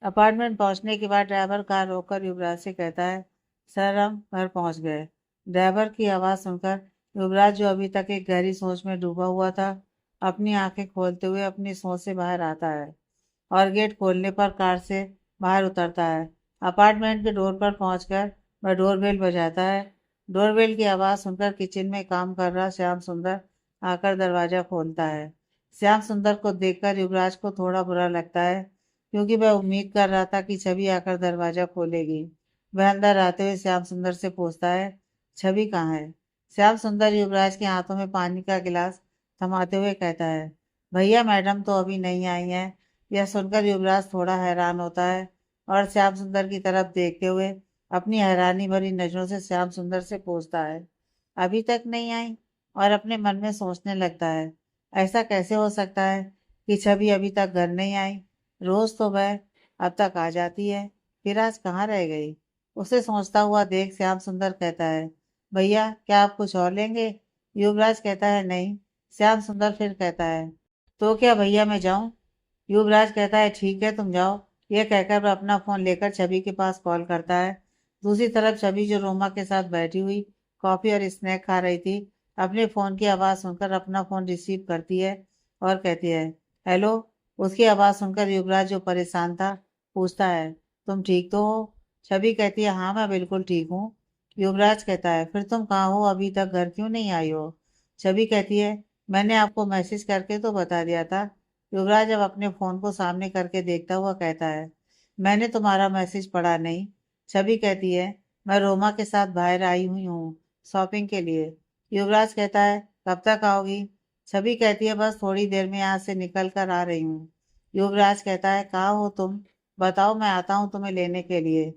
Apartment पहुंचने के बाद ड्राइवर कार रोककर युवराज से कहता है, सर हम घर पहुंच गए। ड्राइवर की आवाज़ सुनकर युवराज, जो अभी तक एक गहरी सोच में डूबा हुआ था, अपनी आंखें खोलते हुए अपनी सोच से बाहर आता है और गेट खोलने पर कार से बाहर उतरता है। अपार्टमेंट के डोर पर पहुंचकर वह डोरबेल बजाता है। डोरबेल की आवाज़ सुनकर किचन में काम कर रहा श्याम सुंदर आकर दरवाजा खोलता है। श्याम सुंदर को देखकर युवराज को थोड़ा बुरा लगता है, क्योंकि वह उम्मीद कर रहा था कि छवि आकर दरवाजा खोलेगी। वह अंदर आते हुए श्याम सुंदर से पूछता है, छवि कहाँ है? श्याम सुंदर युवराज के हाथों में पानी का गिलास थमाते हुए कहता है, भैया मैडम तो अभी नहीं आई हैं। यह सुनकर युवराज थोड़ा हैरान होता है और श्याम सुंदर की तरफ देखते हुए अपनी हैरानी भरी नजरों से श्याम सुंदर से पूछता है, अभी तक नहीं आई? और अपने मन में सोचने लगता है, ऐसा कैसे हो सकता है कि छवि अभी तक घर नहीं आई? रोज तो वह अब तक आ जाती है, फिर आज कहाँ रह गई? उसे सोचता हुआ देख श्याम सुंदर कहता है, भैया क्या आप कुछ और लेंगे? युवराज कहता है, नहीं। श्याम सुंदर फिर कहता है, तो क्या भैया मैं जाऊं? युवराज कहता है, ठीक है तुम जाओ। यह कहकर वह अपना फोन लेकर छवि के पास कॉल करता है। दूसरी तरफ छवि, जो रोमा के साथ बैठी हुई कॉफी और स्नैक खा रही थी, अपने फोन की आवाज सुनकर अपना फोन रिसीव करती है और कहती है, हेलो। उसकी आवाज सुनकर युवराज, जो परेशान था, पूछता है, तुम ठीक तो हो? छवि कहती है, हाँ मैं बिल्कुल ठीक हूँ। युवराज कहता है, फिर तुम कहाँ हो? अभी तक घर क्यों नहीं आई हो? छवि कहती है, मैंने आपको मैसेज करके तो बता दिया था। युवराज अब अपने फोन को सामने करके देखता हुआ कहता है, मैंने तुम्हारा मैसेज पढ़ा नहीं। छवि कहती है, मैं रोमा के साथ बाहर आई हुई हूँ शॉपिंग के लिए। युवराज कहता है, कब तक आओगी? छवि कहती है, बस थोड़ी देर में यहाँ से निकल कर आ रही हूँ। युवराज कहता है, कहाँ हो तुम? बताओ, मैं आता हूँ तुम्हें लेने के लिए।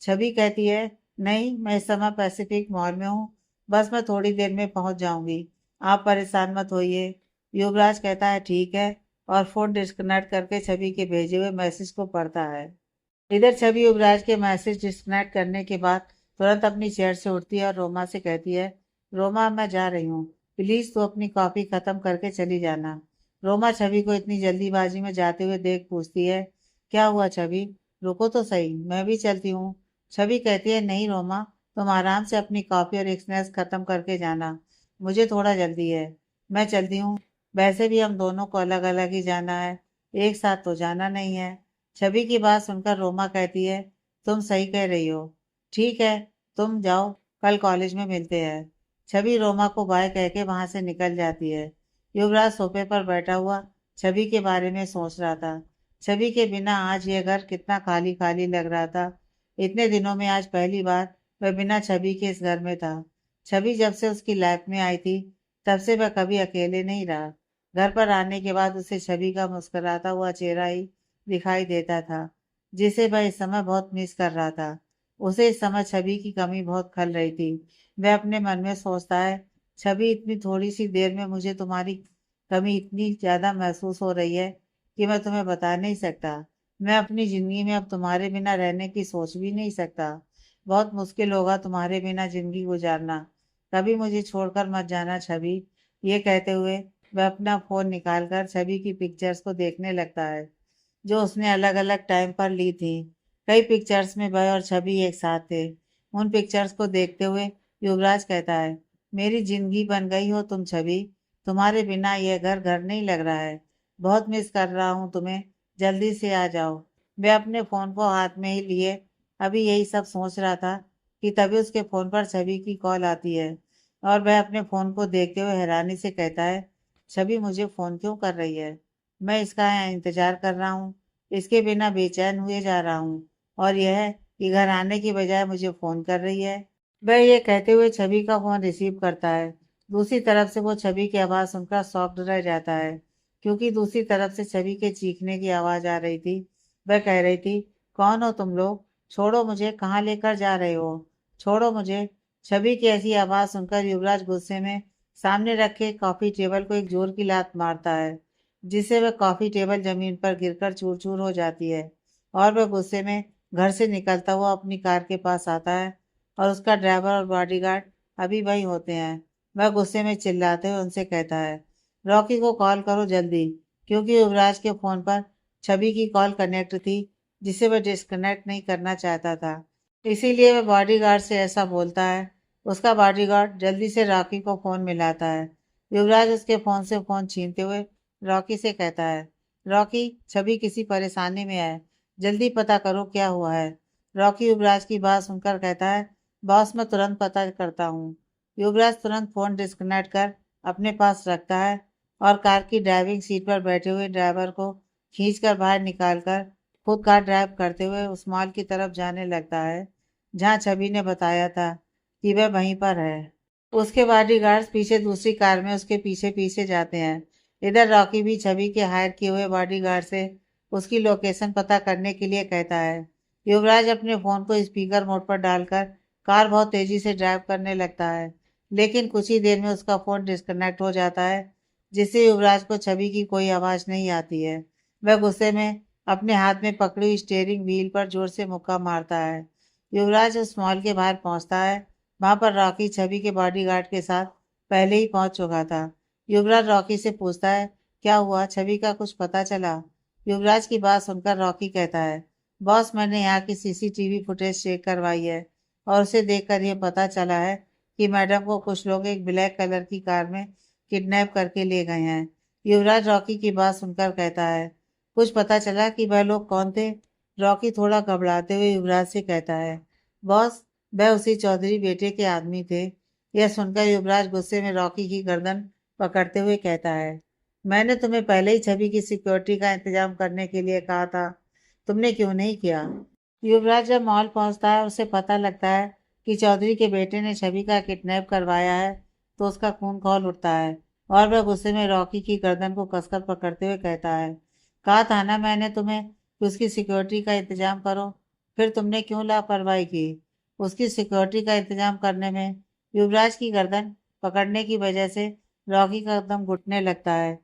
छवि कहती है, नहीं मैं इस समय पैसिफिक मॉल में हूँ, बस मैं थोड़ी देर में पहुंच जाऊंगी, आप परेशान मत होइए। युवराज कहता है, ठीक है, और फोन डिस्कनेक्ट करके छवि के भेजे हुए मैसेज को पढ़ता है। इधर छवि युवराज के मैसेज डिस्कनेक्ट करने के बाद तुरंत अपनी चेयर से उठती है और रोमा से कहती है, रोमा मैं जा रही हूँ, प्लीज तू अपनी कॉफी खत्म करके चली जाना। रोमा छवि को इतनी जल्दीबाजी में जाते हुए देख पूछती है, क्या हुआ छवि? रुको तो सही, मैं भी चलती हूँ। छवि कहती है, नहीं रोमा, तुम आराम से अपनी कॉफी और एक स्नैक्स खत्म करके जाना, मुझे थोड़ा जल्दी है। मैं चलती हूँ, वैसे भी हम दोनों को अलग अलग ही जाना है, एक साथ तो जाना नहीं है। छवि की बात सुनकर रोमा कहती है, तुम सही कह रही हो, ठीक है, तुम जाओ, कल कॉलेज में मिलते हैं। छवि रोमा को बाय कह के वहां से निकल जाती है। युवराज सोफे पर बैठा हुआ छवि के बारे में सोच रहा था। छवि के बिना आज ये घर कितना खाली खाली लग रहा था। इतने दिनों में आज पहली बार वह बिना छवि के इस घर में था। छवि जब से उसकी लाइफ में आई थी, तब से वह कभी अकेले नहीं रहा। घर पर आने के बाद उसे छवि का मुस्कुराता हुआ चेहरा ही दिखाई देता था, जिसे वह इस समय बहुत मिस कर रहा था। उसे इस समय छवि की कमी बहुत खल रही थी। वह अपने मन में सोचता है, छवि इतनी थोड़ी सी देर में मुझे तुम्हारी कमी इतनी ज्यादा महसूस हो रही है कि मैं तुम्हें बता नहीं सकता। मैं अपनी जिंदगी में अब तुम्हारे बिना रहने की सोच भी नहीं सकता। बहुत मुश्किल होगा तुम्हारे बिना जिंदगी गुजारना। कभी मुझे छोड़कर मत जाना छवि। ये कहते हुए वह अपना फोन निकालकर छवि की पिक्चर्स को देखने लगता है, जो उसने अलग अलग टाइम पर ली थी। कई पिक्चर्स में वह और छवि एक साथ थे। उन पिक्चर्स को देखते हुए युवराज कहता है, मेरी जिंदगी बन गई हो तुम छवि। तुम्हारे बिना यह घर घर नहीं लग रहा है। बहुत मिस कर रहा हूँ तुम्हें। जल्दी से आ जाओ। वह अपने फोन को हाथ में ही लिए अभी यही सब सोच रहा था कि तभी उसके फोन पर छवि की कॉल आती है और वह अपने फोन को देखते हुए हैरानी से कहता है, छवि मुझे फोन क्यों कर रही है? मैं इसका यहाँ इंतजार कर रहा हूँ, इसके बिना बेचैन हुए जा रहा हूँ, और यह कि घर आने की बजाय मुझे फोन कर रही है। वह ये कहते हुए छवि का फोन रिसीव करता है। दूसरी तरफ से वो छवि की आवाज़ सुनकर शॉक्ड रह जाता है, क्योंकि दूसरी तरफ से छवि के चीखने की आवाज़ आ रही थी। वह कह रही थी, कौन हो तुम लोग? छोड़ो मुझे, कहाँ लेकर जा रहे हो? छोड़ो मुझे। छवि की ऐसी आवाज़ सुनकर युवराज गुस्से में सामने रखे कॉफी टेबल को एक जोर की लात मारता है, जिससे वह कॉफी टेबल जमीन पर गिरकर चूर चूर हो जाती है। और वह गुस्से में घर से निकलता हुआ अपनी कार के पास आता है और उसका ड्राइवर और बॉडीगार्ड अभी वहीं होते हैं। वह गुस्से में चिल्लाते हुए उनसे कहता है, रॉकी को कॉल करो जल्दी, क्योंकि युवराज के फोन पर छवि की कॉल कनेक्ट थी जिसे वह डिस्कनेक्ट नहीं करना चाहता था। इसीलिए वह बॉडीगार्ड से ऐसा बोलता है। उसका बॉडीगार्ड जल्दी से रॉकी को फोन मिलाता है। युवराज उसके फोन से फोन छीनते हुए रॉकी से कहता है, रॉकी, छवि किसी परेशानी में है, जल्दी पता करो क्या हुआ है। रॉकी युवराज की बात सुनकर कहता है, बॉस, मैं तुरंत पता करता हूँ। युवराज तुरंत फोन डिस्कनेक्ट कर अपने पास रखता है और कार की ड्राइविंग सीट पर बैठे हुए ड्राइवर को खींचकर बाहर निकालकर खुद कार ड्राइव करते हुए उस मॉल की तरफ जाने लगता है जहां छवि ने बताया था कि वह वहीं पर है। उसके बॉडीगार्ड्स पीछे दूसरी कार में उसके पीछे पीछे जाते हैं। इधर रॉकी भी छवि के हायर किए हुए बॉडीगार्ड से उसकी लोकेशन पता करने के लिए कहता है। युवराज अपने फोन को स्पीकर मोड पर डालकर कार बहुत तेजी से ड्राइव करने लगता है, लेकिन कुछ ही देर में उसका फोन डिस्कनेक्ट हो जाता है, जिससे युवराज को छवि की कोई आवाज नहीं आती है। वह गुस्से में अपने हाथ में पकड़ी हुई स्टीयरिंग व्हील पर जोर से मुक्का मारता है। युवराज उस मॉल के बाहर पहुंचता है। वहां पर रॉकी छवि के बॉडीगार्ड के साथ पहले ही पहुंच चुका था। युवराज रॉकी से पूछता है, क्या हुआ, छवि का कुछ पता चला? युवराज की बात सुनकर रॉकी कहता है, बॉस, मैंने यहाँ की सीसीटीवी फुटेज चेक करवाई है और उसे देखकर यह पता चला है कि मैडम को कुछ लोग एक ब्लैक कलर की कार में किडनैप करके ले गए हैं। युवराज रॉकी की बात सुनकर कहता है, कुछ पता चला कि वह लोग कौन थे? रॉकी थोड़ा घबराते हुए युवराज से कहता है, बॉस, वह उसी चौधरी बेटे के आदमी थे। यह सुनकर युवराज गुस्से में रॉकी की गर्दन पकड़ते हुए कहता है, मैंने तुम्हें पहले ही छवि की सिक्योरिटी का इंतजाम करने के लिए कहा था, तुमने क्यों नहीं किया? युवराज जब मॉल पहुंचता है, उसे पता लगता है कि चौधरी के बेटे ने छवि का किडनैप करवाया है, तो उसका खून खौल उठता है और वह गुस्से में रॉकी की गर्दन को कसकर पकड़ते हुए कहता है, कहा था ना मैंने तुम्हें कि उसकी सिक्योरिटी का इंतजाम करो, फिर तुमने क्यों लापरवाही की? उसकी सिक्योरिटी का इंतजाम करने में युवराज की गर्दन पकड़ने की वजह से रॉकी का कदम घुटने लगता है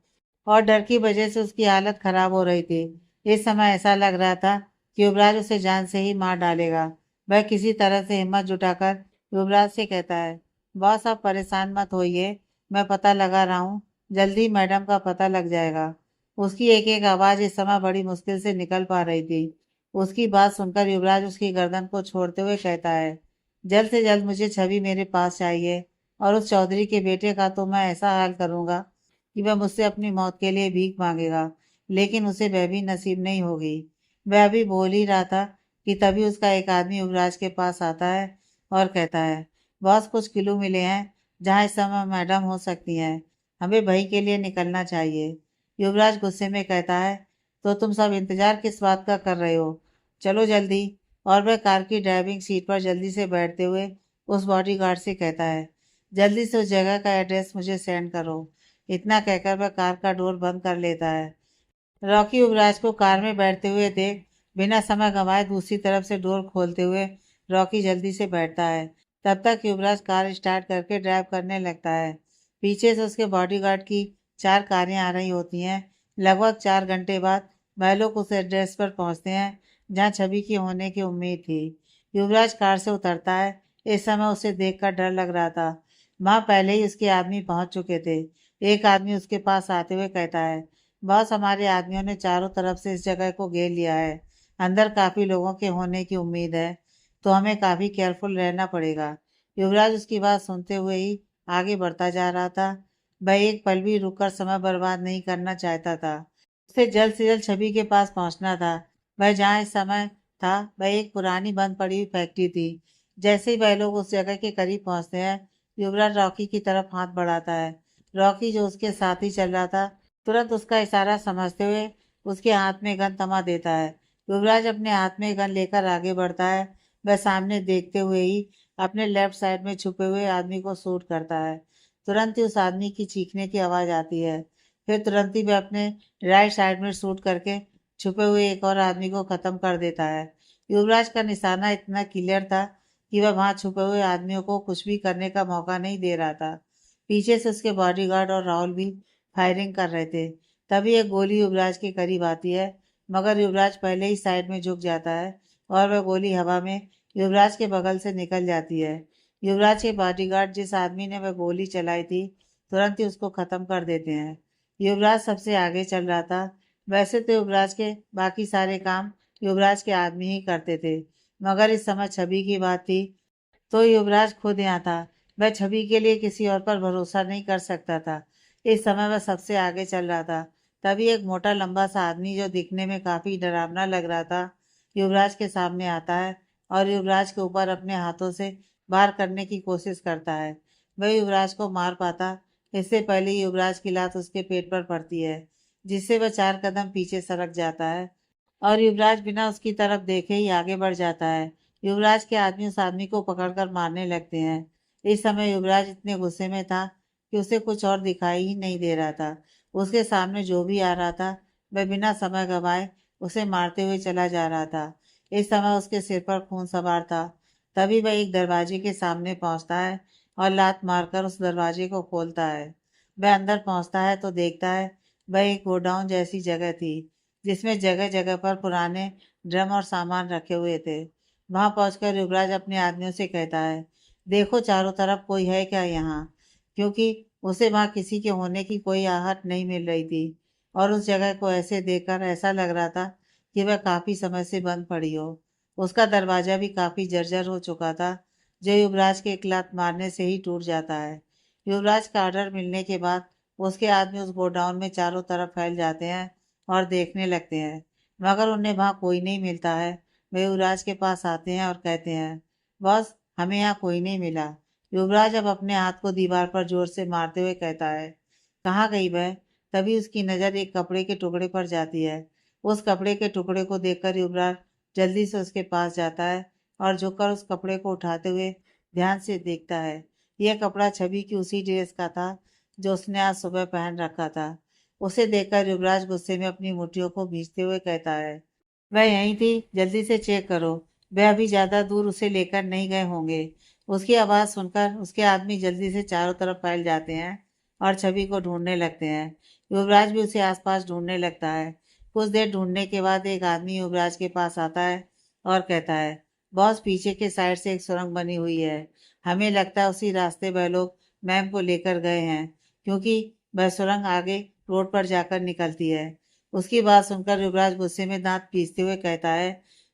और डर की वजह से उसकी हालत खराब हो रही थी। इस समय ऐसा लग रहा था कि युवराज उसे जान से ही मार डालेगा। वह किसी तरह से हिम्मत जुटाकर युवराज से कहता है, बॉस, आप परेशान मत होइए, मैं पता लगा रहा हूँ, जल्दी मैडम का पता लग जाएगा। उसकी एक एक आवाज इस समय बड़ी मुश्किल से निकल पा रही थी। उसकी बात सुनकर युवराज उसकी गर्दन को छोड़ते हुए कहता है, जल्द से जल्द मुझे छवि मेरे पास चाहिए और उस चौधरी के बेटे का तो मैं ऐसा हाल करूंगा कि वह मुझसे अपनी मौत के लिए भीख मांगेगा, लेकिन उसे वह भी नसीब नहीं होगी। वह अभी बोल ही रहा था कि तभी उसका एक आदमी युवराज के पास आता है और कहता है, बॉस, कुछ क्लू मिले हैं जहाँ इस समय मैडम हो सकती हैं, हमें वही के लिए निकलना चाहिए। युवराज गुस्से में कहता है, तो तुम सब इंतजार किस बात का कर रहे हो, चलो जल्दी। और वह कार की ड्राइविंग सीट पर जल्दी से बैठते हुए उस बॉडीगार्ड से कहता है, जल्दी से उस जगह का एड्रेस मुझे सेंड करो। इतना कहकर वह कार का डोर बंद कर लेता है। रॉकी युवराज को कार में बैठते हुए देख बिना समय गंवाए दूसरी तरफ से डोर खोलते हुए रॉकी जल्दी से बैठता है। तब तक युवराज कार स्टार्ट करके ड्राइव करने लगता है। पीछे से उसके बॉडीगार्ड की 4 कारें आ रही होती हैं। लगभग 4 घंटे बाद वह लोग उस एड्रेस पर पहुंचते हैं जहां छवि की होने की उम्मीद थी। युवराज कार से उतरता है। इस समय उसे देखकर डर लग रहा था। वहां पहले ही उसके आदमी पहुंच चुके थे। एक आदमी उसके पास आते हुए कहता है, बॉस, हमारे आदमियों ने चारों तरफ से इस जगह को घेर लिया है। अंदर काफी लोगों के होने की उम्मीद है, तो हमें काफी केयरफुल रहना पड़ेगा। युवराज उसकी बात सुनते हुए ही आगे बढ़ता जा रहा था। वह एक पल भी रुककर समय बर्बाद नहीं करना चाहता था। उसे जल्द से जल्द छवि के पास पहुंचना था। वह जहाँ इस समय था वह एक पुरानी बंद पड़ी हुई फैक्ट्री थी। जैसे ही वह लोग उस जगह के करीब पहुंचते हैं, युवराज रॉकी की तरफ हाथ बढ़ाता है। रॉकी, जो उसके साथ ही चल रहा था, तुरंत उसका इशारा समझते हुए उसके हाथ में गन थमा देता है। युवराज अपने हाथ में गन लेकर आगे बढ़ता है। वह सामने देखते हुए ही अपने लेफ्ट साइड में छुपे हुए आदमी को शूट करता है। तुरंत ही उस आदमी की चीखने की आवाज आती है। फिर तुरंत ही वह अपने राइट साइड में शूट करके छुपे हुए एक और आदमी को खत्म कर देता है। युवराज का निशाना इतना क्लियर था कि वह वहां छुपे हुए आदमियों को कुछ भी करने का मौका नहीं दे रहा था। पीछे से उसके बॉडीगार्ड और राहुल भी फायरिंग कर रहे थे। तभी एक गोली युवराज के करीब आती है, मगर युवराज पहले ही साइड में झुक जाता है और वह गोली हवा में युवराज के बगल से निकल जाती है। युवराज के बॉडीगार्ड, जिस आदमी ने वह गोली चलाई थी, तुरंत ही उसको खत्म कर देते हैं। युवराज सबसे आगे चल रहा था। वैसे तो युवराज के बाकी सारे काम युवराज के आदमी ही करते थे। मगर इस समय छवि की बात थी तो युवराज खुद यहाँ था। वह छवि के लिए किसी और पर भरोसा नहीं कर सकता था। इस समय वह सबसे आगे चल रहा था। तभी एक मोटा लंबा सा आदमी जो दिखने में काफी डरावना लग रहा था युवराज के सामने आता है और युवराज के ऊपर अपने हाथों से वार करने की कोशिश करता है। वह युवराज को मार पाता इससे पहले युवराज की लात उसके पेट पर पड़ती है, जिससे वह 4 कदम पीछे सरक जाता है और युवराज बिना उसकी तरफ देखे ही आगे बढ़ जाता है। युवराज के आदमी उस आदमी को पकड़कर मारने लगते हैं। इस समय युवराज इतने गुस्से में था कि उसे कुछ और दिखाई ही नहीं दे रहा था। उसके सामने जो भी आ रहा था वह बिना समय गंवाए उसे मारते हुए चला जा रहा था। इस समय उसके सिर पर खून सवार था। तभी वह एक दरवाजे के सामने पहुंचता है और लात मारकर उस दरवाजे को खोलता है। वह अंदर पहुंचता है तो देखता है वह एक गोडाउन जैसी जगह थी, जिसमें जगह जगह पर पुराने ड्रम और सामान रखे हुए थे। वहां पहुंचकर युवराज अपने आदमियों से कहता है, देखो चारों तरफ कोई है क्या यहाँ, क्योंकि उसे वहां किसी के होने की कोई आहट नहीं मिल रही थी और उस जगह को ऐसे देखकर ऐसा लग रहा था कि वह काफी समय से बंद पड़ी हो। उसका दरवाजा भी काफी जर्जर हो चुका था, जो युवराज के एक लात मारने से ही टूट जाता है। युवराज का ऑर्डर मिलने के बाद उसके आदमी उस गोडाउन में चारों तरफ फैल जाते हैं और देखने लगते हैं, मगर उन्हें वहां कोई नहीं मिलता है। वे युवराज के पास आते हैं और कहते हैं, बॉस हमें यहाँ कोई नहीं मिला। युवराज अब अपने हाथ को दीवार पर जोर से मारते हुए कहता है, कहाँ गई वह? तभी उसकी नज़र एक कपड़े के टुकड़े पर जाती है। उस कपड़े के टुकड़े को देखकर युवराज जल्दी से उसके पास जाता है और झुककर उस कपड़े को उठाते हुए ध्यान से देखता है। यह कपड़ा छवि की उसी ड्रेस का था जो उसने आज सुबह पहन रखा था। उसे देखकर युवराज गुस्से में अपनी मुट्ठियों को भींचते हुए कहता है, वह यहीं थी, जल्दी से चेक करो। वह अभी ज्यादा दूर उसे लेकर नहीं गए होंगे। उसकी आवाज सुनकर उसके आदमी जल्दी से चारों तरफ फैल जाते हैं और छवि को ढूंढने लगते हैं। युवराज भी उसे आसपास ढूंढने लगता है। कुछ देर ढूंढने के बाद एक आदमी युवराज के पास आता है और कहता है, बॉस पीछे के साइड से एक सुरंग बनी हुई है। हमें लगता है उसी रास्ते वह लोग मैम को लेकर गए हैं, क्योंकि वह सुरंग आगे रोड पर जाकर निकलती है। उसकी बात सुनकर युवराज गुस्से में दांत पीसते हुए कहता है,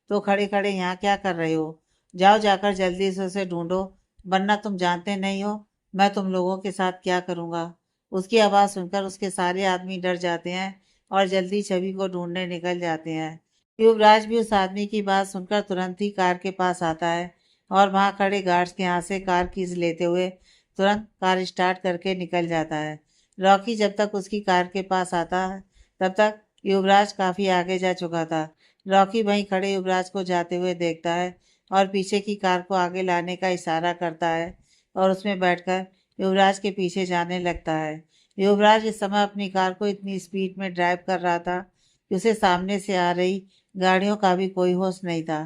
तो खड़े खड़े यहाँ क्या कर रहे हो? जाओ जाकर जल्दी से उसे ढूंढो, वरना तुम जानते नहीं हो मैं तुम लोगों के साथ क्या करूँगा। उसकी आवाज़ सुनकर उसके सारे आदमी डर जाते हैं और जल्दी छवि को ढूंढने निकल जाते हैं। युवराज भी उस आदमी की बात सुनकर तुरंत ही कार के पास आता है और वहां खड़े गार्ड्स के यहाँ से कार कीज लेते हुए तुरंत कार स्टार्ट करके निकल जाता है। रॉकी जब तक उसकी कार के पास आता है तब तक युवराज काफी आगे जा चुका था। रॉकी वहीं खड़े युवराज को जाते हुए देखता है और पीछे की कार को आगे लाने का इशारा करता है और उसमें बैठकर युवराज के पीछे जाने लगता है। युवराज इस समय अपनी कार को इतनी स्पीड में ड्राइव कर रहा था कि उसे सामने से आ रही गाड़ियों का भी कोई होश नहीं था।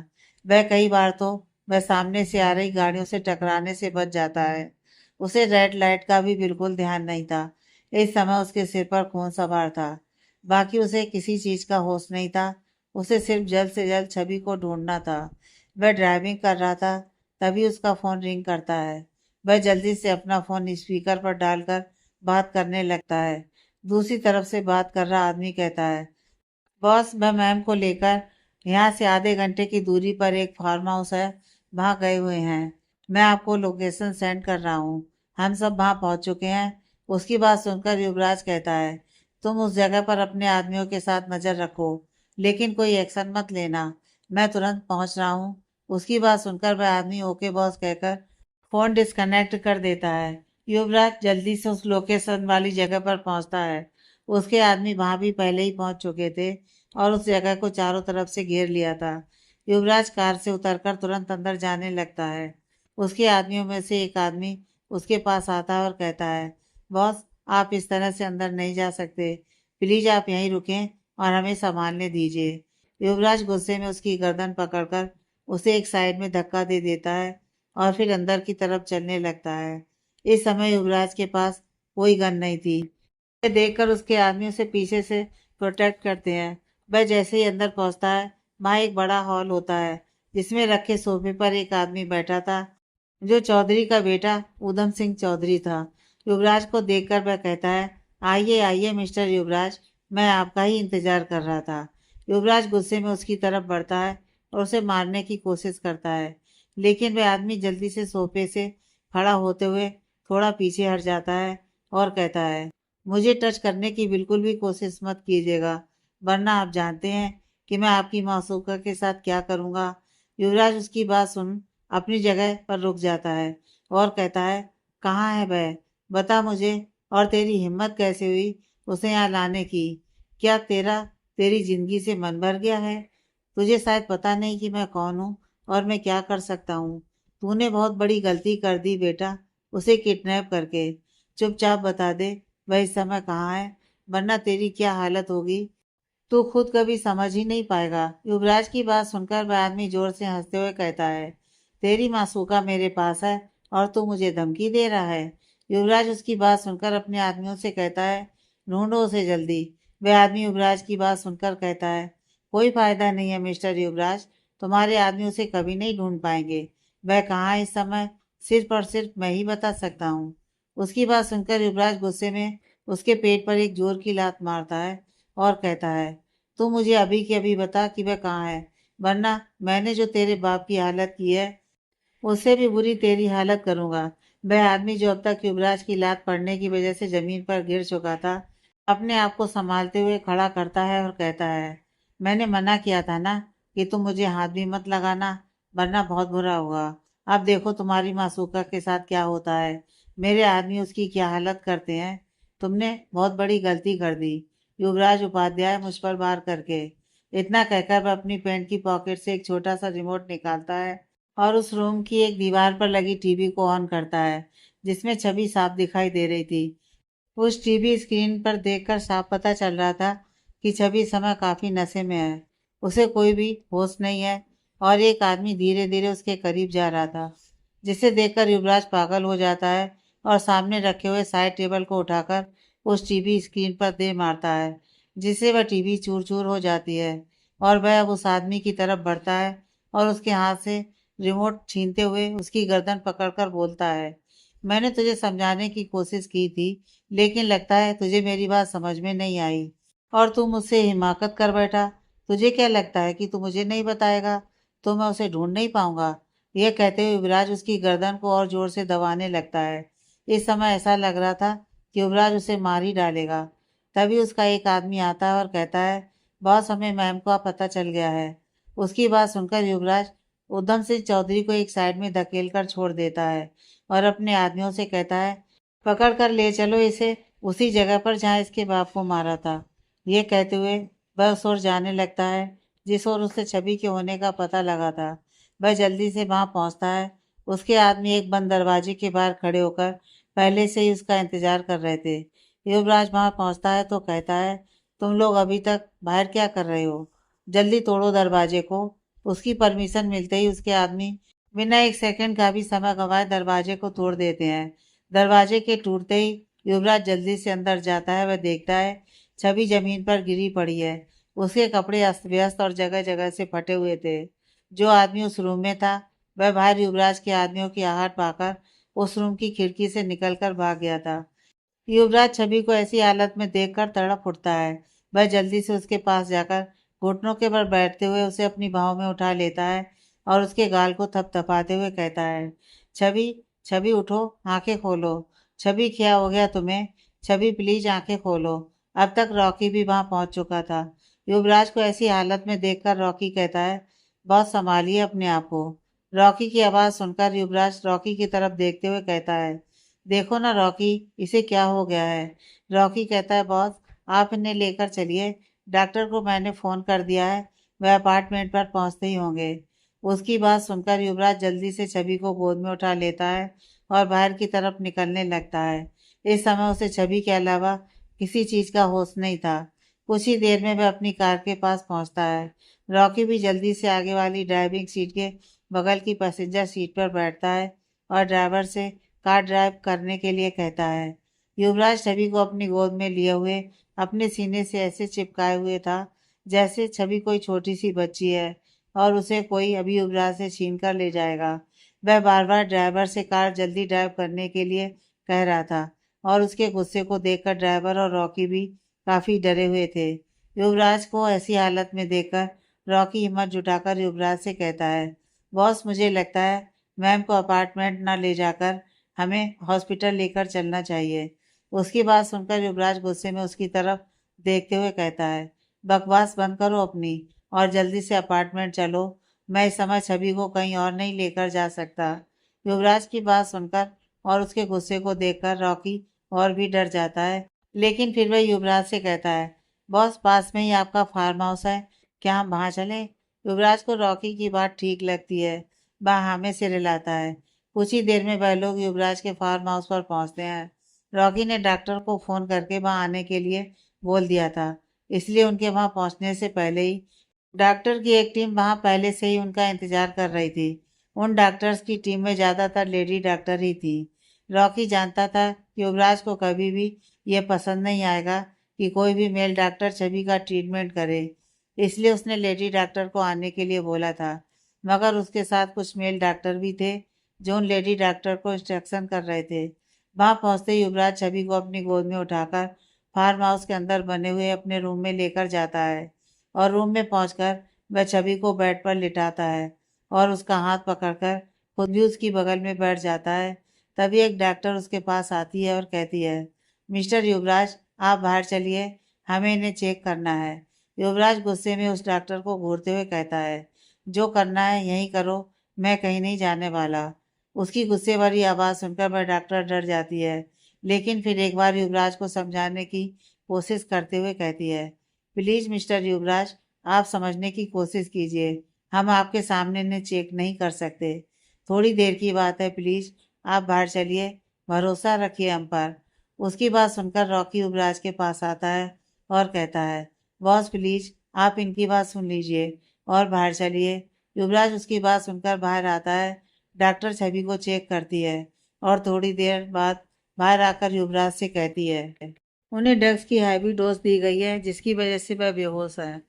वह कई बार तो वह सामने से आ रही गाड़ियों से टकराने से बच जाता है। उसे रेड लाइट का भी बिल्कुल ध्यान नहीं था। इस समय उसके सिर पर खून सवार था। बाकी उसे किसी चीज का होश नहीं था। उसे सिर्फ जल्द से जल्द छवि को ढूंढना था। वह ड्राइविंग कर रहा था, तभी उसका फोन रिंग करता है। वह जल्दी से अपना फोन स्पीकर पर डालकर बात करने लगता है। दूसरी तरफ से बात कर रहा आदमी कहता है, बॉस मैं मैम को लेकर यहाँ से आधे घंटे की दूरी पर एक फार्म हाउस है, वहाँ गए हुए हैं। मैं आपको लोकेशन सेंड कर रहा हूँ। हम सब वहाँ पहुँच चुके हैं। उसकी बात सुनकर युवराज कहता है, तुम उस जगह पर अपने आदमियों के साथ नजर रखो, लेकिन कोई एक्शन मत लेना। मैं तुरंत पहुँच रहा हूँ। उसकी बात सुनकर वह आदमी ओके बॉस कहकर फोन डिस्कनेक्ट कर देता है। युवराज जल्दी से उस लोकेशन वाली जगह पर पहुंचता है। उसके आदमी वहां भी पहले ही पहुंच चुके थे और उस जगह को चारों तरफ से घेर लिया था। युवराज कार से उतरकर तुरंत अंदर जाने लगता है। उसके आदमियों में से एक आदमी उसके पास आता है और कहता है, बॉस आप इस तरह से अंदर नहीं जा सकते। प्लीज आप यहीं रुकें और हमें संभालने दीजिए। युवराज गुस्से में उसकी गर्दन पकड़कर उसे एक साइड में धक्का दे देता है और फिर अंदर की तरफ चलने लगता है। इस समय युवराज के पास कोई गन नहीं थी। वह देखकर उसके आदमी उसे पीछे से प्रोटेक्ट करते हैं। वह जैसे ही अंदर पहुंचता है, वहां एक बड़ा हॉल होता है, जिसमें रखे सोफे पर एक आदमी बैठा था जो चौधरी का बेटा ऊधम सिंह चौधरी था। युवराज को देखकर वह कहता है, आइए आइए मिस्टर युवराज, मैं आपका ही इंतजार कर रहा था। युवराज गुस्से में उसकी तरफ बढ़ता है और उसे मारने की कोशिश करता है, लेकिन वह आदमी जल्दी से सोफे से खड़ा होते हुए थोड़ा पीछे हट जाता है और कहता है, मुझे टच करने की बिल्कुल भी कोशिश मत कीजिएगा, वरना आप जानते हैं कि मैं आपकी मासूका के साथ क्या करूँगा। युवराज उसकी बात सुन अपनी जगह पर रुक जाता है और कहता है, कहाँ है वह? बता मुझे, और तेरी हिम्मत कैसे हुई उसे यहाँ लाने की? क्या तेरी जिंदगी से मन भर गया है? तुझे शायद पता नहीं कि मैं कौन हूँ और मैं क्या कर सकता हूँ। तूने बहुत बड़ी गलती कर दी बेटा, उसे किडनैप करके। चुपचाप बता दे वह इस समय कहाँ है, वरना तेरी क्या हालत होगी तू खुद कभी समझ ही नहीं पाएगा। युवराज की बात सुनकर वह आदमी जोर से हंसते हुए कहता है, तेरी मासूका मेरे पास है और तू मुझे धमकी दे रहा है। युवराज उसकी बात सुनकर अपने आदमियों से कहता है, ढूंढो उसे जल्दी। वह आदमी युवराज की बात सुनकर कहता है, कोई फायदा नहीं है मिस्टर युवराज, तुम्हारे आदमी उसे कभी नहीं ढूंढ पाएंगे। वह कहाँ है इस समय, सिर्फ और सिर्फ मैं ही बता सकता हूँ। उसकी बात सुनकर युवराज गुस्से में उसके पेट पर एक जोर की लात मारता है और कहता है, तू मुझे अभी के अभी बता कि वह कहाँ है, वरना मैंने जो तेरे बाप की हालत की है उससे भी बुरी तेरी हालत करूंगा। वह आदमी जो अब तक युवराज की लात पड़ने की वजह से जमीन पर गिर चुका था, अपने आप को संभालते हुए खड़ा करता है और कहता है, मैंने मना किया था ना कि तुम मुझे हाथ भी मत लगाना, वरना बहुत बुरा होगा। अब देखो तुम्हारी मासूका के साथ क्या होता है, मेरे आदमी उसकी क्या हालत करते हैं। तुमने बहुत बड़ी गलती कर दी। युवराज उपाध्याय मुझ पर वार करके। इतना कहकर वह अपनी पैंट की पॉकेट से एक छोटा सा रिमोट निकालता है और उस रूम की एक दीवार पर लगी टीवी को ऑन करता है, जिसमें छवि साफ दिखाई दे रही थी। उस टीवी स्क्रीन पर देखकर साफ पता चल रहा था कि छवि इस समय काफी नशे में है। उसे कोई भी होश नहीं है और एक आदमी धीरे धीरे उसके करीब जा रहा था, जिसे देखकर युवराज पागल हो जाता है और सामने रखे हुए साइड टेबल को उठाकर उस टीवी स्क्रीन पर दे मारता है, जिससे वह टीवी चूर चूर हो जाती है। और वह अब उस आदमी की तरफ बढ़ता है और उसके हाथ से रिमोट छीनते हुए उसकी गर्दन पकड़कर बोलता है, मैंने तुझे समझाने की कोशिश की थी, लेकिन लगता है तुझे मेरी बात समझ में नहीं आई और तू मुझसे हिमाकत कर बैठा। तुझे क्या लगता है कि तू मुझे नहीं बताएगा तो मैं उसे ढूंढ नहीं पाऊंगा? यह कहते हुए युवराज उसकी गर्दन को और जोर से दबाने लगता है। इस समय ऐसा लग रहा था कि युवराज उसे मार ही डालेगा। तभी उसका एक आदमी आता है और कहता है, बहुत समय मैम को पता चल गया है। उसकी बात सुनकर युवराज उधम सिंह चौधरी को एक साइड में धकेल कर छोड़ देता है और अपने आदमियों से कहता है, पकड़ कर ले चलो इसे उसी जगह पर जहाँ इसके बाप को मारा था। ये कहते हुए वह उस ओर जाने लगता है जिस ओर उसे छवि के होने का पता लगा था। वह जल्दी से वहां पहुंचता है। उसके आदमी एक बंद दरवाजे के बाहर खड़े होकर पहले से ही उसका इंतजार कर रहे थे। युवराज वहां पहुंचता है तो कहता है, तुम लोग अभी तक बाहर क्या कर रहे हो? जल्दी तोड़ो दरवाजे को। उसकी परमिशन मिलते ही उसके आदमी बिना एक सेकंड का भी समय गंवाए दरवाजे को तोड़ देते हैं। दरवाजे के टूटते ही युवराज जल्दी से अंदर जाता है। वह देखता है छवि जमीन पर गिरी पड़ी है। उसके कपड़े अस्त व्यस्त और जगह जगह से फटे हुए थे। जो आदमी उस रूम में था वह बाहर युवराज के आदमियों की आहट पाकर उस रूम की खिड़की से निकलकर भाग गया था। युवराज छवि को ऐसी हालत में देखकर तड़प उठता है। वह जल्दी से उसके पास जाकर घुटनों के बल बैठते हुए उसे अपनी बाहों में उठा लेता है और उसके गाल को थपथपाते हुए कहता है, छवि, छवि उठो, आंखें खोलो। छवि, क्या हो गया तुम्हें? छवि प्लीज आंखें खोलो। अब तक रॉकी भी वहां पहुंच चुका था। युवराज को ऐसी हालत में देखकर रॉकी कहता है, बहुत संभालिए अपने आप को। रॉकी की आवाज सुनकर युवराज रॉकी की तरफ देखते हुए कहता है, देखो ना रॉकी, इसे क्या हो गया है? रॉकी कहता है, बॉस आप इन्हें लेकर चलिए, डॉक्टर को मैंने फोन कर दिया है, वह अपार्टमेंट पर पहुंचते ही होंगे। उसकी बात सुनकर युवराज जल्दी से छवि को गोद में उठा लेता है और बाहर की तरफ निकलने लगता है। इस समय उसे छवि के अलावा किसी चीज का होश नहीं था। कुछ ही देर में वह अपनी कार के पास पहुंचता है। रॉकी भी जल्दी से आगे वाली ड्राइविंग सीट के बगल की पैसेंजर सीट पर बैठता है और ड्राइवर से कार ड्राइव करने के लिए कहता है। युवराज छवि को अपनी गोद में लिए हुए अपने सीने से ऐसे चिपकाए हुए था जैसे छवि कोई छोटी सी बच्ची है और उसे कोई अभी युवराज से छीन कर ले जाएगा। वह बार बार ड्राइवर से कार जल्दी ड्राइव करने के लिए कह रहा था और उसके गुस्से को देखकर ड्राइवर और रॉकी भी काफी डरे हुए थे। युवराज को ऐसी हालत में देखकर रॉकी हिम्मत जुटाकर युवराज से कहता है, बॉस मुझे लगता है मैम को अपार्टमेंट ना ले जाकर हमें हॉस्पिटल लेकर चलना चाहिए। उसकी बात सुनकर युवराज गुस्से में उसकी तरफ देखते हुए कहता है, बकवास बंद करो अपनी और जल्दी से अपार्टमेंट चलो। मैं इस समय छवि को कहीं और नहीं लेकर जा सकता। युवराज की बात सुनकर और उसके गुस्से को देखकर रॉकी और भी डर जाता है, लेकिन फिर वह युवराज से कहता है, बॉस पास में ही आपका फार्म हाउस है, क्या हम वहाँ चलें? युवराज को रॉकी की बात ठीक लगती है, वह हमें से रिलाता है। कुछ ही देर में वह लोग युवराज के फार्म हाउस पर पहुंचते हैं। रॉकी ने डॉक्टर को फोन करके वहां आने के लिए बोल दिया था, इसलिए उनके वहां पहुंचने से पहले ही डॉक्टर की एक टीम वहां पहले से ही उनका इंतजार कर रही थी। उन डॉक्टर्स की टीम में ज्यादातर लेडी डॉक्टर ही थी। रॉकी जानता था कि युवराज को कभी भी यह पसंद नहीं आएगा कि कोई भी मेल डॉक्टर छवि का ट्रीटमेंट करे, इसलिए उसने लेडी डॉक्टर को आने के लिए बोला था। मगर उसके साथ कुछ मेल डॉक्टर भी थे जो उन लेडी डॉक्टर को इंस्ट्रक्शन कर रहे थे। वहां पहुंचते ही युवराज छवि को अपनी गोद में उठाकर फार्म हाउस के अंदर बने हुए अपने रूम में लेकर जाता है और रूम में पहुंचकर वह छवि को बेड पर लिटाता है और उसका हाथ पकड़कर खुद भी उसकी बगल में बैठ जाता है। तभी एक डॉक्टर उसके पास आती है और कहती है, मिस्टर युवराज आप बाहर चलिए, हमें इन्हें चेक करना है। युवराज गुस्से में उस डॉक्टर को घूरते हुए कहता है, जो करना है यहीं करो, मैं कहीं नहीं जाने वाला। उसकी गुस्से भरी आवाज़ सुनकर वह डॉक्टर डर जाती है, लेकिन फिर एक बार युवराज को समझाने की कोशिश करते हुए कहती है, प्लीज़ मिस्टर युवराज आप समझने की कोशिश कीजिए, हम आपके सामने इन्हें चेक नहीं कर सकते। थोड़ी देर की बात है, प्लीज़ आप बाहर चलिए, भरोसा रखिए हम पर। उसकी बात सुनकर रॉकी युवराज के पास आता है और कहता है, बॉस प्लीज आप इनकी बात सुन लीजिए और बाहर चलिए। युवराज उसकी बात सुनकर बाहर आता है। डॉक्टर छवि को चेक करती है और थोड़ी देर बाद बाहर आकर युवराज से कहती है, उन्हें ड्रग्स की हैवी डोज दी गई है जिसकी वजह से वह बेहोश है।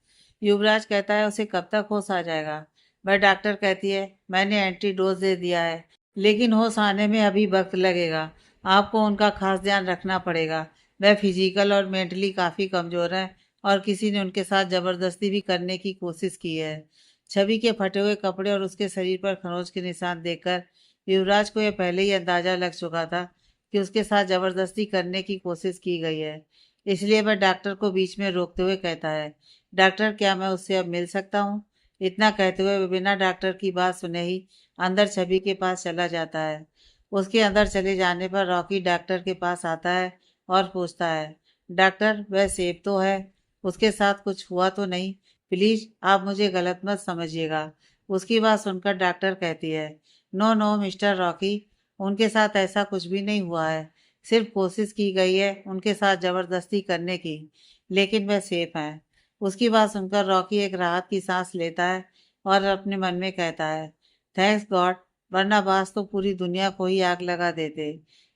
युवराज कहता है उसे कब तक होश आ जाएगा। वह डॉक्टर कहती है, मैंने एंटी डोज दे दिया है लेकिन होश आने में अभी वक्त लगेगा, आपको उनका खास ध्यान रखना पड़ेगा। वह फिजिकल और मेंटली काफ़ी कमज़ोर है और किसी ने उनके साथ ज़बरदस्ती भी करने की कोशिश की है। छवि के फटे हुए कपड़े और उसके शरीर पर खरोंच के निशान देखकर युवराज को यह पहले ही अंदाजा लग चुका था कि उसके साथ ज़बरदस्ती करने की कोशिश की गई है। इसलिए वह डॉक्टर को बीच में रोकते हुए कहता है, डॉक्टर क्या मैं उससे अब मिल सकता हूँ? इतना कहते हुए वह बिना डॉक्टर की बात सुने ही अंदर छवि के पास चला जाता है। उसके अंदर चले जाने पर रॉकी डॉक्टर के पास आता है और पूछता है, डॉक्टर वह सेफ तो है, उसके साथ कुछ हुआ तो नहीं? प्लीज आप मुझे गलत मत समझिएगा। उसकी बात सुनकर डॉक्टर कहती है, नो नो मिस्टर रॉकी, उनके साथ ऐसा कुछ भी नहीं हुआ है, सिर्फ कोशिश की गई है उनके साथ जबरदस्ती करने की, लेकिन वह सेफ है। उसकी बात सुनकर रॉकी एक राहत की सांस लेता है और अपने मन में कहता है, थैंक्स गॉड, वरना बास तो पूरी दुनिया को ही आग लगा देते।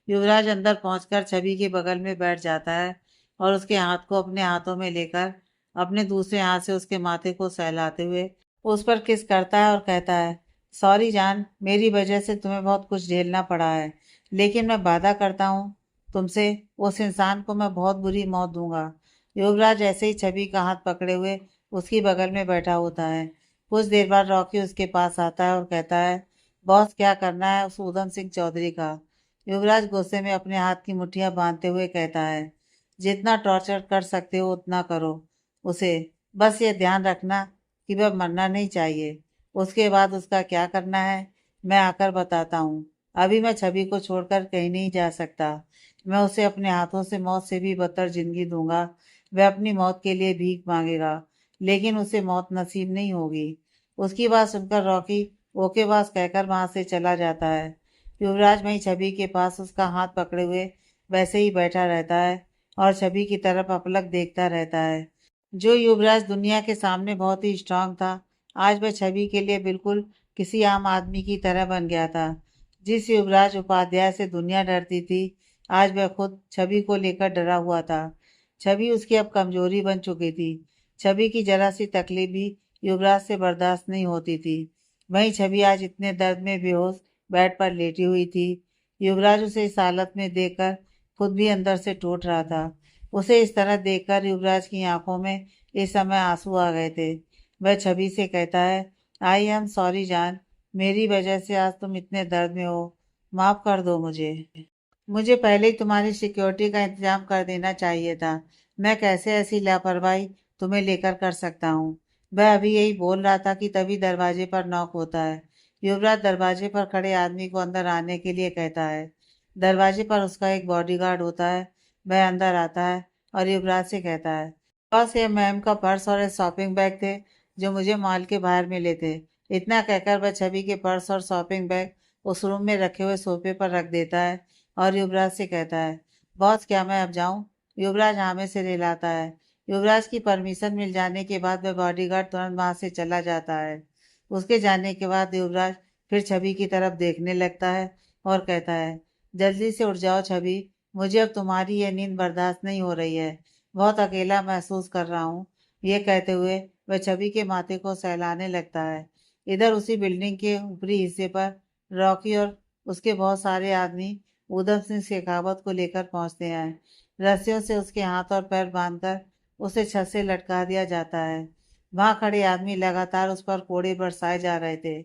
युवराज अंदर पहुंचकर छवि के बगल में बैठ जाता है और उसके हाथ को अपने हाथों में लेकर अपने दूसरे हाथ से उसके माथे को सहलाते हुए उस पर किस करता है और कहता है, सॉरी जान, मेरी वजह से तुम्हें बहुत कुछ झेलना पड़ा है, लेकिन मैं वादा करता हूँ तुमसे, उस इंसान को मैं बहुत बुरी मौत दूंगा। युवराज ऐसे ही छवि का हाथ पकड़े हुए उसकी बगल में बैठा होता है। कुछ देर बाद रॉकी उसके पास आता है और कहता है, बॉस क्या करना है उस ऊधम सिंह चौधरी का? युवराज गुस्से में अपने हाथ की मुट्ठियां बांधते हुए कहता है, जितना टॉर्चर कर सकते हो उतना करो उसे, बस ये ध्यान रखना कि वह मरना नहीं चाहिए। उसके बाद उसका क्या करना है मैं आकर बताता हूँ। अभी मैं छवि को छोड़कर कहीं नहीं जा सकता। मैं उसे अपने हाथों से मौत से भी बदतर जिंदगी दूंगा। वह अपनी मौत के लिए भीख मांगेगा, लेकिन उसे मौत नसीब नहीं होगी। उसकी बात सुनकर रॉकी ओके बास कहकर वहां से चला जाता है। युवराज वहीं छवि के पास उसका हाथ पकड़े हुए वैसे ही बैठा रहता है और छवि की तरफ अपलक देखता रहता है। जो युवराज दुनिया के सामने बहुत ही स्ट्रांग था, आज वह छवि के लिए बिल्कुल किसी आम आदमी की तरह बन गया था। जिस युवराज उपाध्याय से दुनिया डरती थी, आज वह खुद छवि को लेकर डरा हुआ था। छवि उसकी अब कमजोरी बन चुकी थी। छवि की जरा सी तकलीफ भी युवराज से बर्दाश्त नहीं होती थी। वहीं छवि आज इतने दर्द में बेहोश बेड पर लेटी हुई थी। युवराज उसे इस हालत में देखकर खुद भी अंदर से टूट रहा था। उसे इस तरह देखकर युवराज की आंखों में इस समय आंसू आ गए थे। वह छवि से कहता है, आई एम सॉरी जान, मेरी वजह से आज तुम इतने दर्द में हो, माफ कर दो मुझे। मुझे पहले ही तुम्हारी सिक्योरिटी का इंतजाम कर देना चाहिए था। मैं कैसे ऐसी लापरवाही तुम्हें लेकर कर सकता हूँ। वह अभी यही बोल रहा था कि तभी दरवाजे पर नॉक होता है। युवराज दरवाजे पर खड़े आदमी को अंदर आने के लिए कहता है। दरवाजे पर उसका एक बॉडीगार्ड होता है। वह अंदर आता है और युवराज से कहता है, बस ये मैम का पर्स और एक शॉपिंग बैग थे जो मुझे मॉल के बाहर मिले थे। इतना कहकर वह छवि के पर्स और शॉपिंग बैग उस रूम में रखे हुए सोफे पर रख देता है और युवराज से कहता है, बॉस क्या मैं अब जाऊं? युवराज हाँ में सिर हिलाता है। युवराज की परमिशन मिल जाने के बाद वह बॉडीगार्ड तुरंत वहां से चला जाता है। उसके जाने के बाद युवराज फिर छवि की तरफ देखने लगता है और कहता है, जल्दी से उठ जाओ छवि, मुझे अब तुम्हारी यह नींद बर्दाश्त नहीं हो रही है। बहुत अकेला महसूस कर रहा हूँ। ये कहते हुए वह छवि के माथे को सहलाने लगता है। इधर उसी बिल्डिंग के ऊपरी हिस्से पर रॉकी और उसके बहुत सारे आदमी उधम सिंह शेखावत को लेकर पहुंचते हैं। रस्सियों से उसके हाथ और पैर बांधकर उसे छत से लटका दिया जाता है। वहां खड़े आदमी लगातार उस पर कोड़े बरसाए जा रहे थे,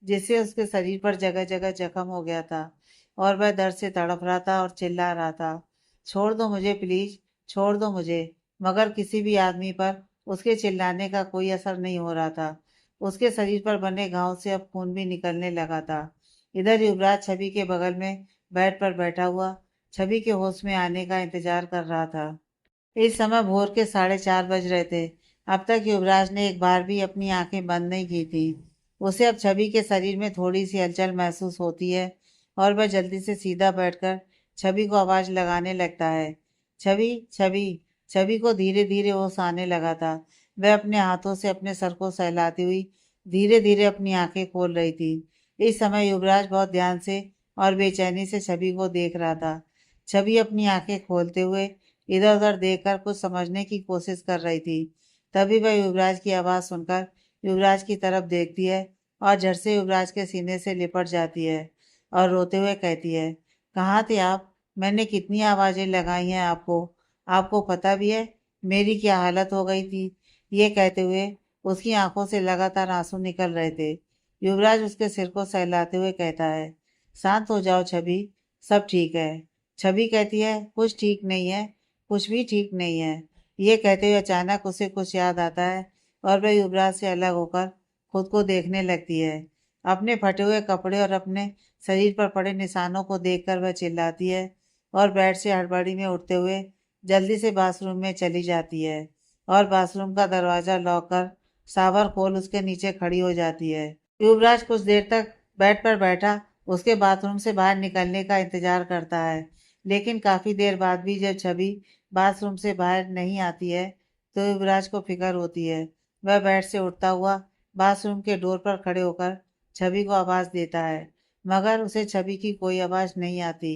जिससे उसके शरीर पर जगह जगह जख्म हो गया था और वह दर्द से तड़प रहा था और चिल्ला रहा था, छोड़ दो मुझे प्लीज, छोड़ दो मुझे। मगर किसी भी आदमी पर उसके चिल्लाने का कोई असर नहीं हो रहा था। उसके शरीर पर बने घाव से अब खून भी निकलने लगा था। इधर युवराज छवि के बगल में बेड पर बैठा हुआ छवि के होश में आने का इंतजार कर रहा था। इस समय भोर के 4:30 बज रहे थे। अब तक युवराज ने एक बार भी अपनी आंखें बंद नहीं की थी। उसे अब छवि के शरीर में थोड़ी सी हलचल महसूस होती है और वह जल्दी से सीधा बैठकर छवि को आवाज लगाने लगता है, छवि छवि। छवि को धीरे धीरे होश आने लगा था। वह अपने हाथों से अपने सर को सहलाती हुई धीरे धीरे अपनी आंखें खोल रही थी। इस समय युवराज बहुत ध्यान से और बेचैनी से छवि को देख रहा था। छवि अपनी आंखें खोलते हुए इधर उधर देखकर कुछ समझने की कोशिश कर रही थी। तभी वह युवराज की आवाज़ सुनकर युवराज की तरफ देखती है और झट से युवराज के सीने से लिपट जाती है और रोते हुए कहती है, कहाँ थे आप? मैंने कितनी आवाज़ें लगाई हैं आपको, आपको पता भी है मेरी क्या हालत हो गई थी? ये कहते हुए उसकी आंखों से लगातार आंसू निकल रहे थे। युवराज उसके सिर को सहलाते हुए कहता है, शांत हो जाओ छवि, सब ठीक है। छवि कहती है, कुछ ठीक नहीं है, कुछ भी ठीक नहीं है। ये कहते हुए अचानक उसे कुछ याद आता है और वह युवराज से अलग होकर खुद को देखने लगती है। अपने फटे हुए कपड़े और अपने शरीर पर पड़े निशानों को देखकर वह चिल्लाती है और बेड से हड़बड़ी में उठते हुए जल्दी से बाथरूम में चली जाती है और बाथरूम का दरवाजा लॉक कर शावर खोल उसके नीचे खड़ी हो जाती है। युवराज कुछ देर तक बेड पर बैठा उसके बाथरूम से बाहर निकलने का इंतजार करता है, लेकिन काफी देर बाद भी जब छवि बाथरूम से बाहर नहीं आती है तो युवराज को फिक्र होती है। वह बेड से उठता हुआ बाथरूम के डोर पर खड़े होकर छवि को आवाज देता है, मगर उसे छवि की कोई आवाज नहीं आती।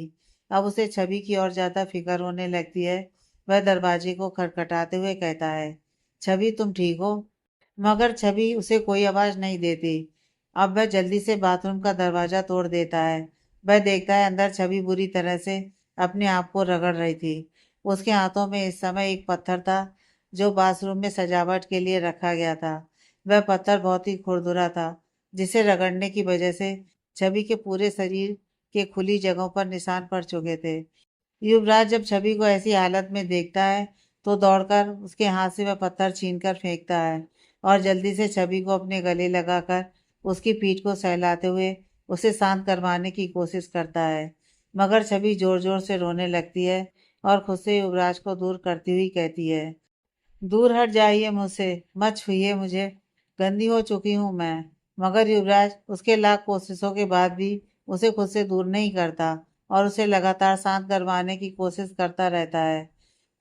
अब उसे छवि की और ज्यादा फिक्र होने लगती है। वह दरवाजे को खटखटाते हुए कहता है, छवि तुम ठीक हो? मगर छवि उसे कोई आवाज नहीं देती। अब वह जल्दी से बाथरूम का दरवाजा तोड़ देता है। वह देखता है अंदर छवि बुरी तरह से अपने आप को रगड़ रही थी। उसके हाथों में इस समय एक पत्थर था जो बाथरूम में सजावट के लिए रखा गया था। वह पत्थर बहुत ही खुरदुरा था, जिसे रगड़ने की वजह से छवि के पूरे शरीर के खुली जगहों पर निशान पड़ चुके थे। युवराज जब छवि को ऐसी हालत में देखता है तो दौड़कर उसके हाथ से वह पत्थर छीनकर फेंकता है और जल्दी से छवि को अपने गले लगाकर उसकी पीठ को सहलाते हुए उसे शांत करवाने की कोशिश करता है। मगर छवि जोर जोर से रोने लगती है और खुद से युवराज को दूर करती हुई कहती है, दूर हट जाइए मुझसे, मत छुइए मुझे, गंदी हो चुकी हूँ मैं। मगर युवराज उसके लाख कोशिशों के बाद भी उसे खुद से दूर नहीं करता और उसे लगातार शांत करवाने की कोशिश करता रहता है।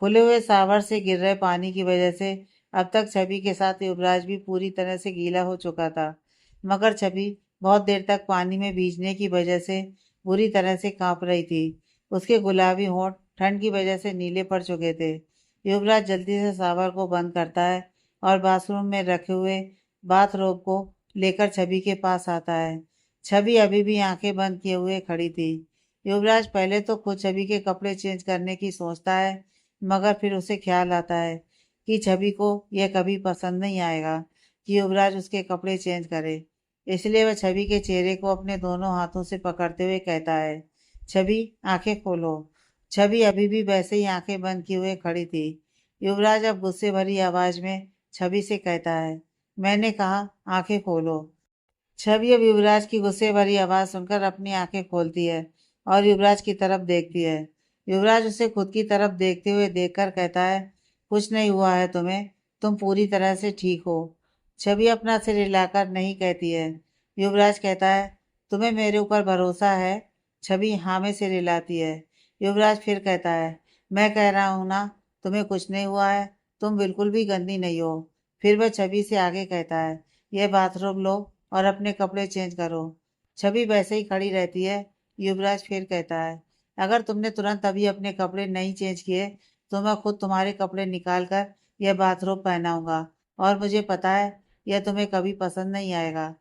खुले हुए शावर से गिर रहे पानी की वजह से अब तक छवि के साथ युवराज भी पूरी तरह से गीला हो चुका था। मगर छवि बहुत देर तक पानी में भीगने की वजह से बुरी तरह से कांप रही थी। उसके गुलाबी होंठ ठंड की वजह से नीले पड़ चुके थे। युवराज जल्दी से शावर को बंद करता है और बाथरूम में रखे हुए बाथरोब को लेकर छवि के पास आता है। छवि अभी भी आंखें बंद किए हुए खड़ी थी। युवराज पहले तो खुद छवि के कपड़े चेंज करने की सोचता है, मगर फिर उसे ख्याल आता है कि छवि को यह कभी पसंद नहीं आएगा कि युवराज उसके कपड़े चेंज करे। इसलिए वह छवि के चेहरे को अपने दोनों हाथों से पकड़ते हुए कहता है, छवि आंखें खोलो। छवि अभी भी वैसे ही आंखें बंद किए हुए खड़ी थी। युवराज अब गुस्से भरी आवाज में छवि से कहता है, मैंने कहा आंखें खोलो। छवि अब युवराज की गुस्से भरी आवाज सुनकर अपनी आंखें खोलती है और युवराज की तरफ देखती है। युवराज उसे खुद की तरफ देखते हुए देखकर कहता है, कुछ नहीं हुआ है तुम्हें, तुम पूरी तरह से ठीक हो। छवि अपना सिर हिलाकर नहीं कहती है। युवराज कहता है, तुम्हें मेरे ऊपर भरोसा है? छवि हाँ में सिर हिलाती है। युवराज फिर कहता है, मैं कह रहा हूं ना, तुम्हें कुछ नहीं हुआ है, तुम बिल्कुल भी गंदी नहीं हो। फिर वह छवि से आगे कहता है, यह बाथरूम लो और अपने कपड़े चेंज करो। छवि वैसे ही खड़ी रहती है। युवराज फिर कहता है, अगर तुमने तुरंत अभी अपने कपड़े नहीं चेंज किए तो मैं खुद तुम्हारे कपड़े निकाल कर यह बाथरोब पहनाऊंगा, और मुझे पता है यह तुम्हें कभी पसंद नहीं आएगा।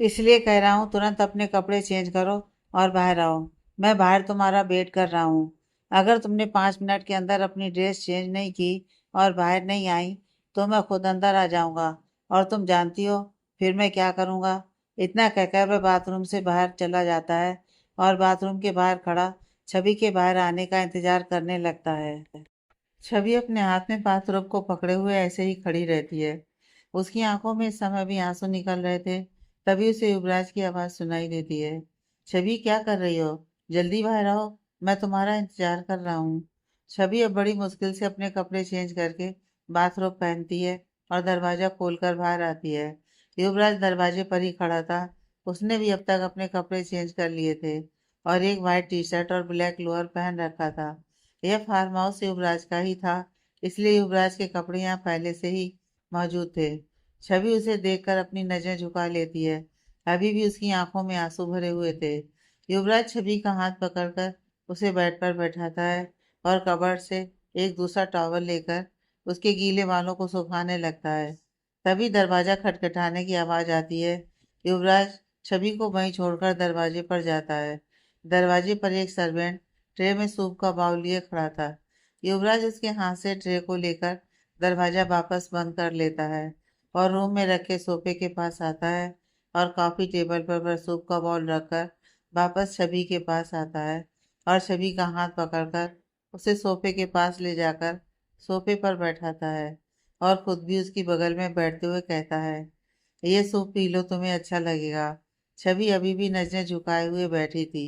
इसलिए कह रहा हूँ तुरंत अपने कपड़े चेंज करो और बाहर आओ। मैं बाहर तुम्हारा वेट कर रहा हूँ। अगर तुमने 5 मिनट के अंदर अपनी ड्रेस चेंज नहीं की और बाहर नहीं आई तो मैं खुद अंदर आ जाऊंगा, और तुम जानती हो फिर मैं क्या करूंगा। इतना कहकर वह बाथरूम से बाहर चला जाता है और बाथरूम के बाहर खड़ा छवि के बाहर आने का इंतजार करने लगता है। छवि अपने हाथ में बाथरोब को पकड़े हुए ऐसे ही खड़ी रहती है। उसकी आंखों में इस समय भी आंसू निकल रहे थे। तभी उसे युवराज की आवाज सुनाई देती है, छवि क्या कर रही हो, जल्दी बाहर आओ, मैं तुम्हारा इंतजार कर रहा हूँ। छवि अब बड़ी मुश्किल से अपने कपड़े चेंज करके बाथरोब पहनती है और दरवाजा खोलकर बाहर आती है। युवराज दरवाजे पर ही खड़ा था। उसने भी अब तक अपने कपड़े चेंज कर लिए थे और एक व्हाइट टी शर्ट और ब्लैक लोअर पहन रखा था। यह फार्म हाउस युवराज का ही था, इसलिए युवराज के कपड़े यहाँ पहले से ही मौजूद थे। छवि उसे देखकर अपनी नजर झुका लेती है। अभी भी उसकी आंखों में आंसू भरे हुए थे। युवराज छवि का हाथ पकड़कर उसे बेड पर बैठाता है और कबर्ड से एक दूसरा टॉवल लेकर उसके गीले बालों को सुखाने लगता है। तभी दरवाजा खटखटाने की आवाज आती है। युवराज छवि को वहीं छोड़कर दरवाजे पर जाता है। दरवाजे पर एक सर्वेंट ट्रे में सूप का बाउल लिए खड़ा था। युवराज उसके हाथ से ट्रे को लेकर दरवाजा वापस बंद कर लेता है और रूम में रखे सोफे के पास आता है और कॉफी टेबल पर सूप का बाउल रखकर वापस छवि के पास आता है और छवि का हाथ पकड़कर उसे सोफे के पास ले जाकर सोफे पर बैठाता है और खुद भी उसकी बगल में बैठते हुए कहता है, ये सूप पी लो, तुम्हें अच्छा लगेगा। छवि अभी भी नजरें झुकाए हुए बैठी थी।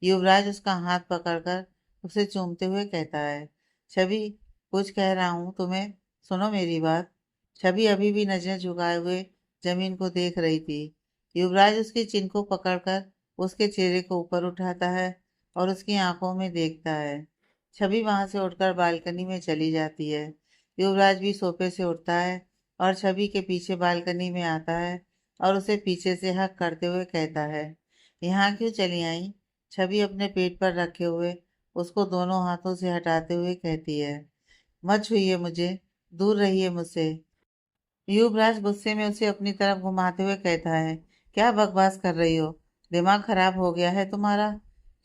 युवराज उसका हाथ पकड़कर उसे चूमते हुए कहता है, छवि कुछ कह रहा हूँ तुम्हें, सुनो मेरी बात। छवि अभी भी नजरें झुकाए हुए जमीन को देख रही थी। युवराज उसकी चिन को पकड़कर उसके चेहरे को ऊपर उठाता है और उसकी आंखों में देखता है। छवि वहां से उठकर बालकनी में चली जाती है। युवराज भी सोफे से उठता है और छवि के पीछे बालकनी में आता है और उसे पीछे से हक करते हुए कहता है, यहाँ क्यों चली आई। छवि अपने पेट पर रखे हुए उसको दोनों हाथों से हटाते हुए कहती है, मत छूइए मुझे, दूर रहिए मुझसे। युवराज गुस्से में उसे अपनी तरफ घुमाते हुए कहता है, क्या बकवास कर रही हो, दिमाग खराब हो गया है तुम्हारा।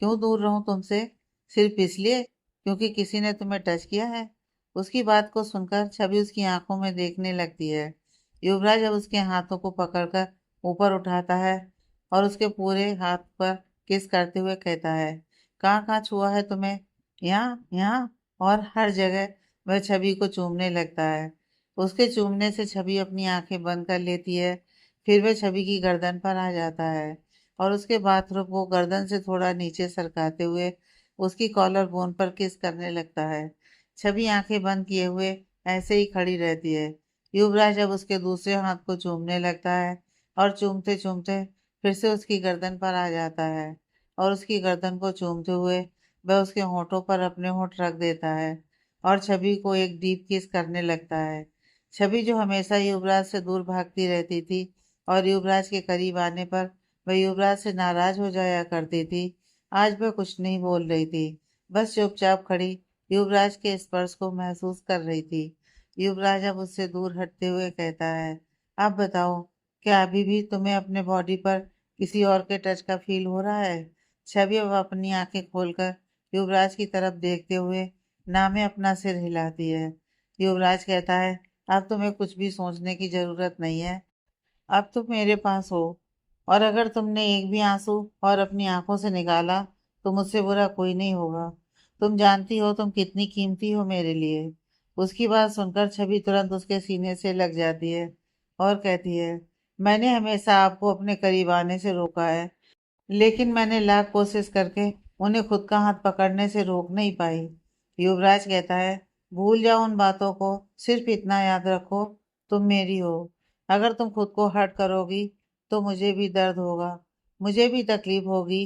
क्यों दूर रहूं तुमसे, सिर्फ इसलिए क्योंकि किसी ने तुम्हें टच किया है। उसकी बात को सुनकर छवि उसकी आंखों में देखने लगती है। युवराज अब उसके हाथों को पकड़कर ऊपर उठाता है और उसके पूरे हाथ पर किस करते हुए कहता है, कहाँ कहाँ छुआ है तुम्हें, यहाँ यहाँ और हर जगह। वह छवि को चूमने लगता है। उसके चूमने से छवि अपनी आंखें बंद कर लेती है। फिर वह छवि की गर्दन पर आ जाता है और उसके बाथरूम को गर्दन से थोड़ा नीचे सरकाते हुए उसकी कॉलर बोन पर किस करने लगता है। छवि आंखें बंद किए हुए ऐसे ही खड़ी रहती है। युवराज अब उसके दूसरे हाथ को चूमने लगता है और चूमते चूमते फिर से उसकी गर्दन पर आ जाता है और उसकी गर्दन को चूमते हुए वह उसके होठों पर अपने होठ रख देता है और छवि को एक डीप किस करने लगता है। छवि जो हमेशा युवराज से दूर भागती रहती थी और युवराज के करीब आने पर वह युवराज से नाराज हो जाया करती थी, आज वह कुछ नहीं बोल रही थी, बस चुपचाप खड़ी युवराज के स्पर्श को महसूस कर रही थी। युवराज अब उससे दूर हटते हुए कहता है, आप बताओ, क्या अभी भी तुम्हें अपने बॉडी पर किसी और के टच का फील हो रहा है। छवि अब अपनी आंखें खोलकर युवराज की तरफ देखते हुए ना में अपना सिर हिलाती है। युवराज कहता है, अब तुम्हें कुछ भी सोचने की जरूरत नहीं है। अब तुम मेरे पास हो, और अगर तुमने एक भी आंसू और अपनी आंखों से निकाला तो मुझसे बुरा कोई नहीं होगा। तुम जानती हो तुम कितनी कीमती हो मेरे लिए। उसकी बात सुनकर छवि तुरंत उसके सीने से लग जाती है और कहती है, मैंने हमेशा आपको अपने करीब आने से रोका है, लेकिन मैंने लाख कोशिश करके उन्हें खुद का हाथ पकड़ने से रोक नहीं पाई। युवराज कहता है, भूल जाओ उन बातों को, सिर्फ इतना याद रखो, तुम मेरी हो। अगर तुम खुद को हर्ट करोगी तो मुझे भी दर्द होगा, मुझे भी तकलीफ होगी।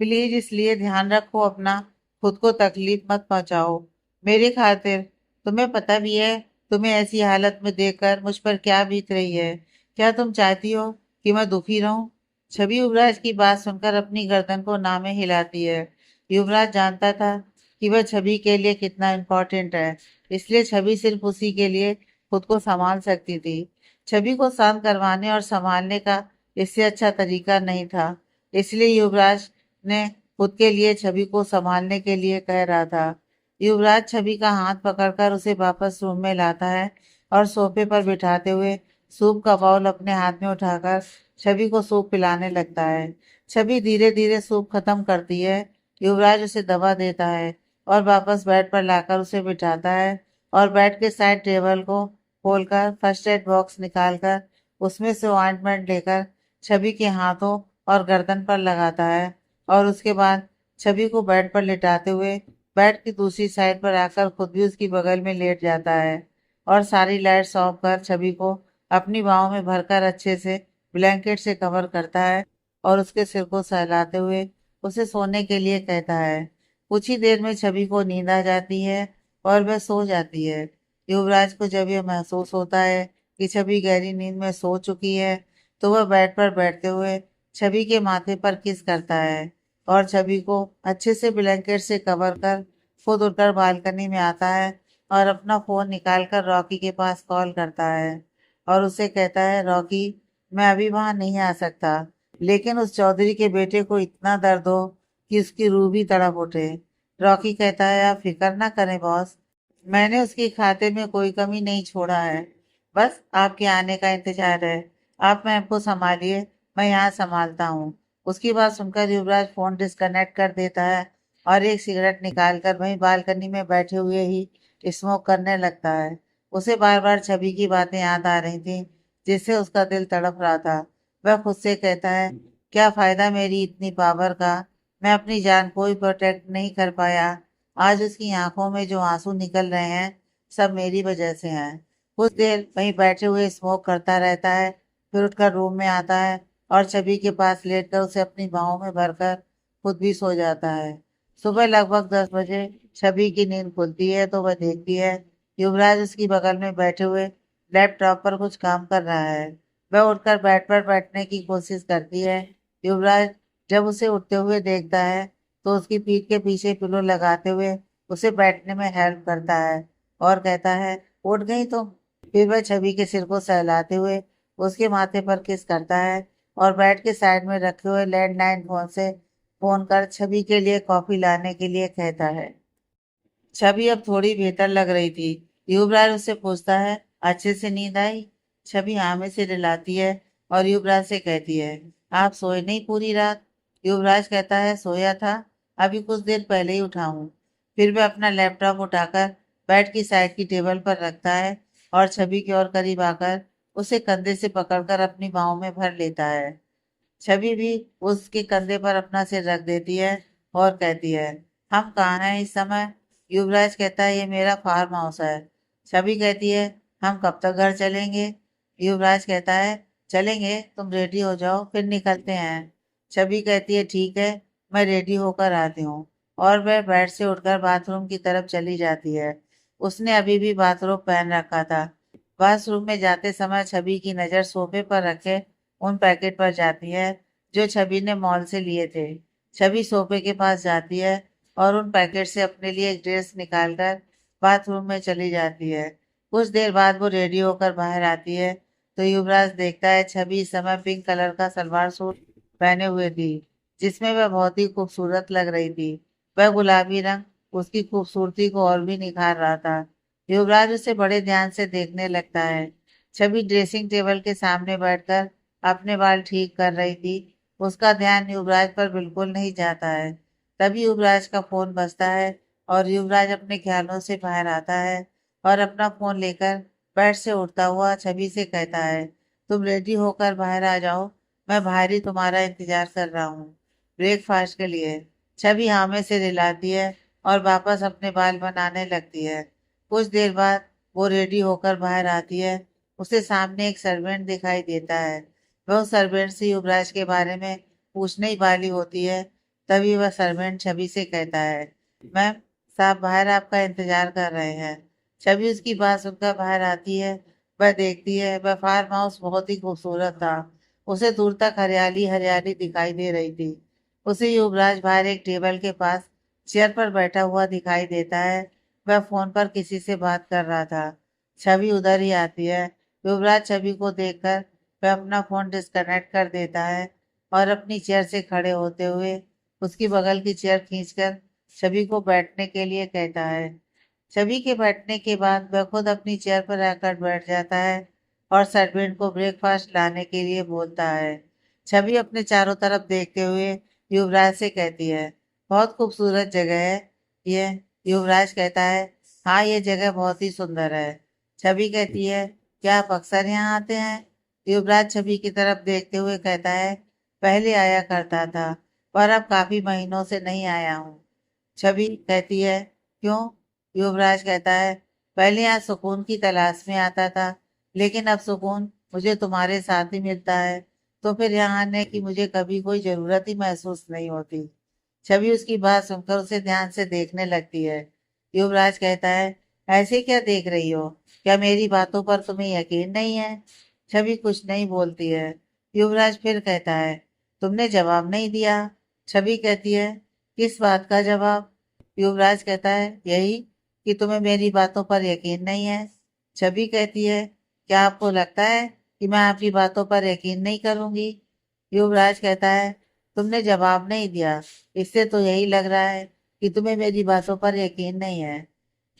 प्लीज इसलिए ध्यान रखो अपना, खुद को तकलीफ मत पहुंचाओ मेरी खातिर। तुम्हें पता भी है तुम्हें ऐसी हालत में देखकर मुझ पर क्या बीत रही है। क्या तुम चाहती हो कि मैं दुखी रहूं? छवि युवराज की बात सुनकर अपनी गर्दन को नामे हिलाती है। युवराज जानता था कि वह छवि के लिए कितना इम्पोर्टेंट है, इसलिए छवि सिर्फ उसी के लिए खुद को संभाल सकती थी। छवि को शांत करवाने और संभालने का इससे अच्छा तरीका नहीं था, इसलिए युवराज ने खुद के लिए छवि को संभालने के लिए कह रहा था। युवराज छवि का हाथ पकड़कर उसे वापस रूम में लाता है और सोफे पर बिठाते हुए सूप का बाउल अपने हाथ में उठाकर छवि को सूप पिलाने लगता है। छवि धीरे धीरे सूप खत्म करती है। युवराज उसे दवा देता है और वापस बेड पर लाकर उसे बिठाता है और बेड के साइड टेबल को खोलकर फर्स्ट एड बॉक्स निकालकर उसमें से ऑइंटमेंट लेकर छवि के हाथों और गर्दन पर लगाता है और उसके बाद छवि को बेड पर लिटाते हुए बेड की दूसरी साइड पर आकर खुद भी उसकी बगल में लेट जाता है और सारी लाइट्स ऑफ कर छवि को अपनी बाहों में भरकर अच्छे से ब्लैंकेट से कवर करता है और उसके सिर को सहलाते हुए उसे सोने के लिए कहता है। कुछ ही देर में छवि को नींद आ जाती है और वह सो जाती है। युवराज को जब यह महसूस होता है कि छवि गहरी नींद में सो चुकी है तो वह बेड पर बैठते हुए छवि के माथे पर किस करता है और छवि को अच्छे से ब्लैंकेट से कवर कर खुद उठकर बालकनी में आता है और अपना फोन निकालकर रॉकी के पास कॉल करता है और उसे कहता है, रॉकी, मैं अभी वहां नहीं आ सकता, लेकिन उस चौधरी के बेटे को इतना दर्द हो कि उसकी रूह भी तड़प उठे। रॉकी कहता है, आप फिक्र ना करें बॉस, मैंने उसके खाते में कोई कमी नहीं छोड़ा है, बस आपके आने का इंतजार है। आप मैम को संभालिए, मैं यहाँ संभालता हूँ। उसकी बात सुनकर युवराज फोन डिस्कनेक्ट कर देता है और एक सिगरेट निकालकर वहीं बालकनी में बैठे हुए ही स्मोक करने लगता है। उसे बार बार छवि की बातें याद आ रही थी, जिससे उसका दिल तड़प रहा था। वह खुद से कहता है, क्या फायदा मेरी इतनी पावर का, मैं अपनी जान को ही प्रोटेक्ट नहीं कर पाया। आज उसकी आंखों में जो आंसू निकल रहे हैं सब मेरी वजह से हैं। कुछ देर वहीं बैठे हुए स्मोक करता रहता है, फिर उठकर रूम में आता है और छवि के पास लेटकर उसे अपनी बाहों में भरकर खुद भी सो जाता है। सुबह लगभग 10 बजे छवि की नींद खुलती है तो वह देखती है युवराज उसकी बगल में बैठे हुए लैपटॉप पर कुछ काम कर रहा है। वह उठकर बेड पर बैठने की कोशिश करती है। युवराज जब उसे उठते हुए देखता है तो उसकी पीठ के पीछे पिलो लगाते हुए उसे बैठने में हेल्प करता है और कहता है, उठ गई तुम? फिर वह छवि के सिर को सहलाते हुए उसके माथे पर किस करता है और बेड के साइड में रखे हुए लैंडलाइन फोन से फोन कर छवि के लिए कॉफी लाने के लिए कहता है। छवि अब थोड़ी बेहतर लग रही थी। युवराज उससे पूछता है, अच्छे से नींद आई? छवि हाँ में से दिलाती है और युवराज से कहती है, आप सोए नहीं पूरी रात? युवराज कहता है, सोया था, अभी कुछ देर पहले ही उठा हूँ। फिर वह अपना लैपटॉप उठाकर बेड की साइड की टेबल पर रखता है और छवि के और करीब आकर उसे कंधे से पकड़कर अपनी बाहों में भर लेता है। छवि भी उसके कंधे पर अपना सिर रख देती है और कहती है, हम कहाँ हैं इस समय? युवराज कहता है, ये मेरा फार्म हाउस है। छवि कहती है, हम कब तक घर चलेंगे? युवराज कहता है, चलेंगे, तुम रेडी हो जाओ फिर निकलते हैं। छवि कहती है, ठीक है, मैं रेडी होकर आती हूँ। और वह बेड से उठकर बाथरूम की तरफ चली जाती है। उसने अभी भी बाथरूम पहन रखा था। वॉशरूम में जाते समय छवि की नज़र सोफे पर रखे उन पैकेट पर जाती है जो छवि ने मॉल से लिए थे। छवि सोफे के पास जाती है और उन पैकेट से अपने लिए एक ड्रेस निकालकर बाथरूम में चली जाती है। कुछ देर बाद वो रेडी होकर बाहर आती है तो युवराज देखता है छवि इस समय पिंक कलर का सलवार सूट पहने हुए थी, जिसमें वह बहुत ही खूबसूरत लग रही थी। वह गुलाबी रंग उसकी खूबसूरती को और भी निखार रहा था। युवराज उसे बड़े ध्यान से देखने लगता है। छवि ड्रेसिंग टेबल के सामने बैठकर अपने बाल ठीक कर रही थी। उसका ध्यान युवराज पर बिल्कुल नहीं जाता है। तभी युवराज का फोन बजता है और युवराज अपने ख्यालों से बाहर आता है और अपना फोन लेकर बेड से उठता हुआ छवि से कहता है, तुम रेडी होकर बाहर आ जाओ, मैं बाहर ही तुम्हारा इंतजार कर रहा हूँ ब्रेकफास्ट के लिए। छवि हाँ में से रिलाती है और वापस अपने बाल बनाने लगती है। कुछ देर बाद वो रेडी होकर बाहर आती है। उसे सामने एक सर्वेंट दिखाई देता है। वह उस सर्वेंट से युवराज के बारे में पूछने ही वाली होती है। तभी वह सर्वेंट छवि से कहता है, मैम साहब बाहर आपका इंतजार कर रहे हैं। छवि उसकी बात सुनकर बाहर आती है। वह देखती है वह फार्म हाउस बहुत ही खूबसूरत था। उसे दूर तक हरियाली हरियाली दिखाई दे रही थी। उसे युवराज बाहर एक टेबल के पास चेयर पर बैठा हुआ दिखाई देता है। वह फोन पर किसी से बात कर रहा था। छवि उधर ही आती है। युवराज छवि को देखकर वह अपना फोन डिस्कनेक्ट कर देता है और अपनी चेयर से खड़े होते हुए उसकी बगल की चेयर खींचकर छवि को बैठने के लिए कहता है। छवि के बैठने के बाद वह खुद अपनी चेयर पर आकर बैठ जाता है और सर्वेंट को ब्रेकफास्ट लाने के लिए बोलता है। छवि अपने चारों तरफ देखते हुए युवराज से कहती है, बहुत खूबसूरत जगह है ये। युवराज कहता है, हाँ ये जगह बहुत ही सुंदर है। छवि कहती है, क्या आप अक्सर यहाँ आते हैं? युवराज छवि की तरफ देखते हुए कहता है, पहले आया करता था पर अब काफी महीनों से नहीं आया हूँ। छवि कहती है, क्यों? युवराज कहता है, पहले यहाँ सुकून की तलाश में आता था लेकिन अब सुकून मुझे तुम्हारे साथ ही मिलता है, तो फिर यहाँ आने की मुझे कभी कोई जरूरत ही महसूस नहीं होती। छवि उसकी बात सुनकर उसे ध्यान से देखने लगती है। युवराज कहता है, ऐसे क्या देख रही हो? क्या मेरी बातों पर तुम्हें यकीन नहीं है? छवि कुछ नहीं बोलती है। युवराज फिर कहता है, तुमने जवाब नहीं दिया। छवि कहती है, किस बात का जवाब? युवराज कहता है, यही कि तुम्हें मेरी बातों पर यकीन नहीं है। छवि कहती है, क्या आपको लगता है कि मैं आपकी बातों पर यकीन नहीं करूंगी? युवराज कहता है, तुमने जवाब नहीं दिया, इससे तो यही लग रहा है कि तुम्हें मेरी बातों पर यकीन नहीं है।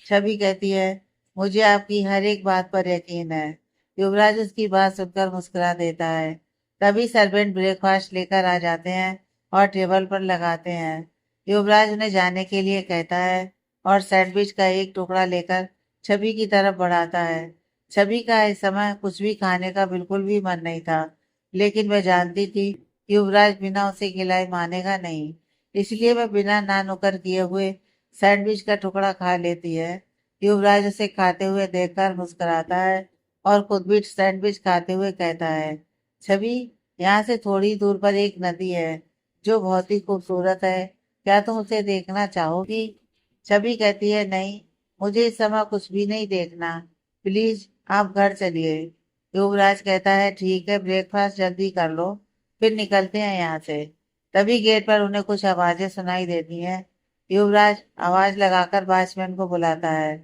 छवि कहती है, मुझे आपकी हर एक बात पर यकीन है। युवराज उसकी बात सुनकर मुस्कुरा देता है। तभी सर्वेंट ब्रेकफास्ट लेकर आ जाते हैं और टेबल पर लगाते हैं। युवराज उन्हें जाने के लिए कहता है और सैंडविच का एक टुकड़ा लेकर छवि की तरफ बढ़ाता है। छवि का इस समय कुछ भी खाने का बिल्कुल भी मन नहीं था, लेकिन वह जानती थी युवराज बिना उसे खिलाए मानेगा नहीं। इसलिए वह बिना ना नुकर किए हुए सैंडविच का टुकड़ा खा लेती है। युवराज उसे खाते हुए देखकर मुस्कुराता है और खुद भी सैंडविच खाते हुए कहता है, छवि यहाँ से थोड़ी दूर पर एक नदी है जो बहुत ही खूबसूरत है, क्या तुम उसे देखना चाहोगी? छवि कहती है, नहीं, मुझे इस समय कुछ भी नहीं देखना, प्लीज आप घर चलिए। युवराज कहता है, ठीक है, ब्रेकफास्ट जल्दी कर लो, फिर निकलते हैं यहाँ से। तभी गेट पर उन्हें कुछ आवाजें सुनाई देती हैं। युवराज आवाज लगाकर वॉचमैन को बुलाता है।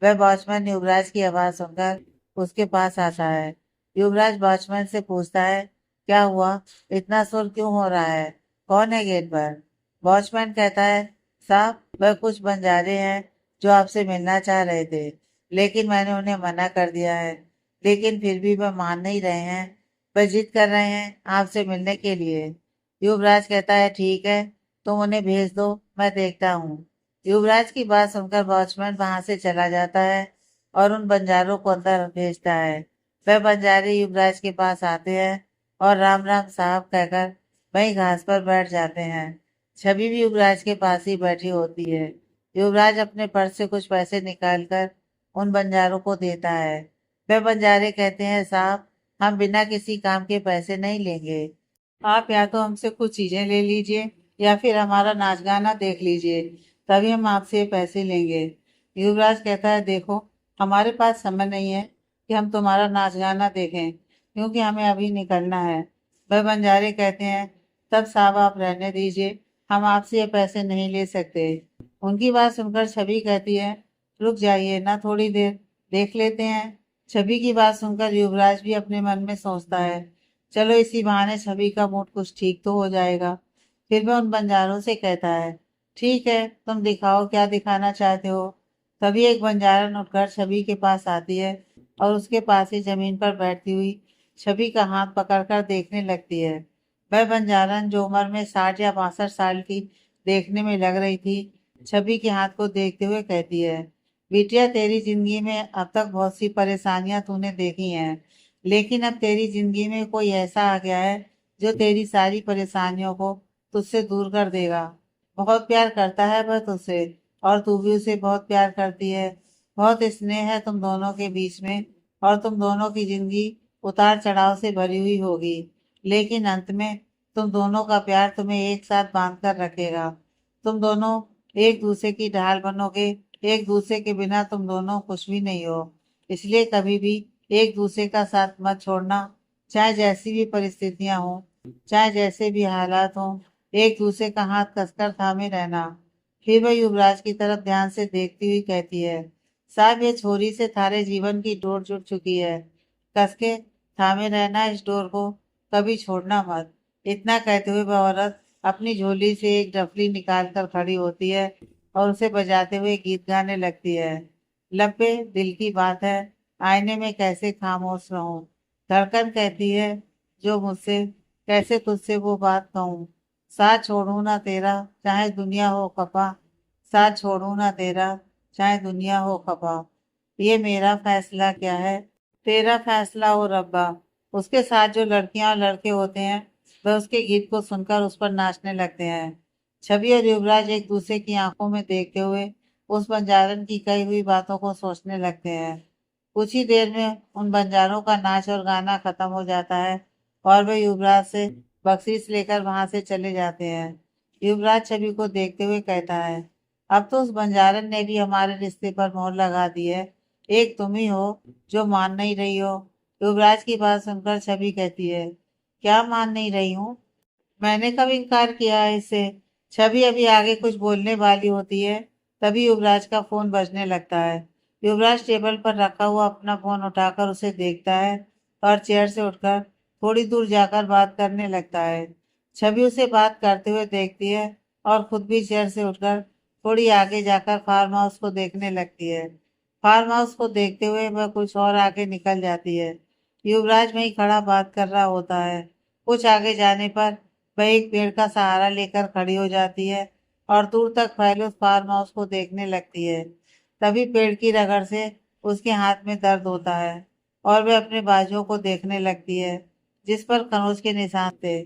वह वॉचमैन युवराज की आवाज सुनकर उसके पास आता है। युवराज वॉचमैन से पूछता है, क्या हुआ? इतना शोर क्यों हो रहा है? कौन है गेट पर? वॉचमैन कहता है, साहब वह कुछ बंजारे हैं जो आपसे मिलना चाह रहे थे, लेकिन मैंने उन्हें मना कर दिया है। लेकिन फिर भी वह मान नहीं रहे हैं, वह जिद कर रहे हैं आपसे मिलने के लिए। युवराज कहता है, ठीक है, तुम उन्हें भेज दो, मैं देखता हूँ। युवराज की बात सुनकर वॉचमैन वहां से चला जाता है और उन बंजारों को अंदर भेजता है। वह बंजारे युवराज के पास आते हैं और राम राम साहब कहकर वहीं घास पर बैठ जाते हैं। छवि भी युवराज के पास ही बैठी होती है। युवराज अपने पर्स से कुछ पैसे निकालकर उन बंजारों को देता है। वह बंजारे कहते हैं, साहब हम बिना किसी काम के पैसे नहीं लेंगे, आप या तो हमसे कुछ चीजें ले लीजिए या फिर हमारा नाच गाना देख लीजिए, तभी हम आपसे ये पैसे लेंगे। युवराज कहता है, देखो हमारे पास समय नहीं है कि हम तुम्हारा नाच गाना देखें, क्योंकि हमें अभी निकलना है। वह बंजारे कहते हैं, तब साहब आप रहने दीजिए, हम आपसे ये पैसे नहीं ले सकते। उनकी बात सुनकर छवि कहती है, रुक जाइए ना थोड़ी देर, देख लेते हैं। छवि की बात सुनकर युवराज भी अपने मन में सोचता है, चलो इसी बहाने छवि का मूड कुछ ठीक तो हो जाएगा। फिर वह उन बंजारों से कहता है, ठीक है, तुम दिखाओ क्या दिखाना चाहते हो। तभी एक बंजारन उठकर छवि के पास आती है और उसके पास ही जमीन पर बैठती हुई छवि का हाथ पकड़कर देखने लगती है। वह बंजारन जो उम्र में 60 या 62 साल की देखने में लग रही थी, छवि के हाथ को देखते हुए कहती है, बिटिया तेरी जिंदगी में अब तक बहुत सी परेशानियां तूने देखी हैं, लेकिन अब तेरी जिंदगी में कोई ऐसा आ गया है जो तेरी सारी परेशानियों को तुझसे दूर कर देगा। बहुत प्यार करता है वह तुझसे और तू भी उसे बहुत प्यार करती है। बहुत स्नेह है तुम दोनों के बीच में और तुम दोनों की जिंदगी उतार चढ़ाव से भरी हुई होगी, लेकिन अंत में तुम दोनों का प्यार तुम्हें एक साथ बांध कर रखेगा। तुम दोनों एक दूसरे की ढाल बनोगे। एक दूसरे के बिना तुम दोनों कुछ भी नहीं हो। इसलिए कभी भी एक दूसरे का साथ मत छोड़ना। चाहे जैसी भी परिस्थितियां हो, चाहे जैसे भी हालात हो, एक दूसरे का हाथ कसकर थामे रहना। फिर वह युवराज की तरफ ध्यान से देखती हुई कहती है, साहब ये छोरी से थारे जीवन की डोर जुट चुकी है। कसके थामे रहना इस डोर को, कभी छोड़ना मत। इतना कहते हुए वह औरत अपनी झोली से एक डफली निकाल कर खड़ी होती है और उसे बजाते हुए गीत गाने लगती है। लब्बे दिल की बात है, आईने में कैसे खामोश रहूं। धड़कन कहती है जो मुझसे, कैसे तुझसे वो बात कहूँ। साथ छोड़ू ना तेरा चाहे दुनिया हो खफा। साथ छोड़ू ना तेरा चाहे दुनिया हो खफा। ये मेरा फैसला क्या है, तेरा फैसला हो रब्बा। उसके साथ जो लड़कियां और लड़के होते हैं वह उसके गीत को सुनकर उस पर नाचने लगते हैं। छवि और युवराज एक दूसरे की आंखों में देखते हुए उस बंजारन की कही हुई बातों को सोचने लगते हैं। कुछ ही देर में उन बंजारों का नाच और गाना खत्म हो जाता है और वे युवराज से बख्शीश लेकर वहां से चले जाते हैं। युवराज छवि को देखते हुए कहता है, अब तो उस बंजारन ने भी हमारे रिश्ते पर मोहर लगा दी है। एक तुम ही हो जो मान नहीं रही हो। युवराज की बात सुनकर छवि कहती है, क्या मान नहीं रही हूँ? मैंने कब इनकार किया है इससे? छवि अभी आगे कुछ बोलने वाली होती है, तभी युवराज का फोन बजने लगता है। युवराज टेबल पर रखा हुआ अपना फोन उठाकर उसे देखता है और चेयर से उठकर थोड़ी दूर जाकर बात करने लगता है। छवि उसे बात करते हुए देखती है और खुद भी चेयर से उठकर थोड़ी आगे जाकर फार्म हाउस को देखने लगती है। फार्म हाउस को देखते हुए वह कुछ और आगे निकल जाती है। युवराज वहीं खड़ा बात कर रहा होता है। कुछ आगे जाने पर वह एक पेड़ का सहारा लेकर खड़ी हो जाती है और दूर तक फैले उस फार्म हाउस को देखने लगती है। तभी पेड़ की रगड़ से उसके हाथ में दर्द होता है और वह अपने बाजुओं को देखने लगती है जिस पर खरोंच के निशान थे।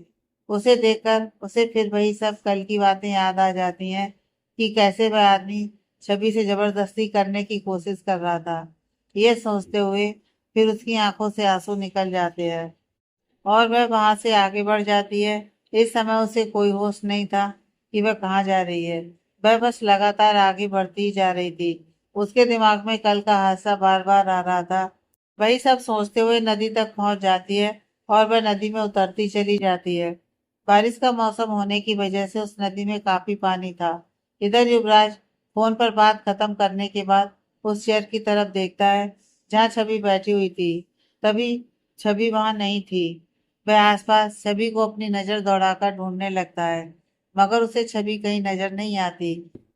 उसे देखकर उसे फिर वही सब कल की बातें याद आ जाती हैं कि कैसे वह आदमी छवि से जबरदस्ती करने की कोशिश कर रहा था। ये सोचते हुए फिर उसकी आंखों से आंसू निकल जाते हैं और वह वहां से आगे बढ़ जाती है। इस समय उसे कोई होश नहीं था कि वह कहाँ जा रही है। वह बस लगातार आगे बढ़ती ही जा रही थी। उसके दिमाग में कल का हादसा बार बार आ रहा था। वही सब सोचते हुए नदी तक पहुंच जाती है और वह नदी में उतरती चली जाती है। बारिश का मौसम होने की वजह से उस नदी में काफी पानी था। इधर युवराज फोन पर बात खत्म करने के बाद उस चेयर की तरफ देखता है जहाँ छवि बैठी हुई थी। तभी छवि वहां नहीं थी। वह आसपास छवि को अपनी नजर दौड़ाकर ढूंढने लगता है, मगर उसे छवि कहीं नजर नहीं आती।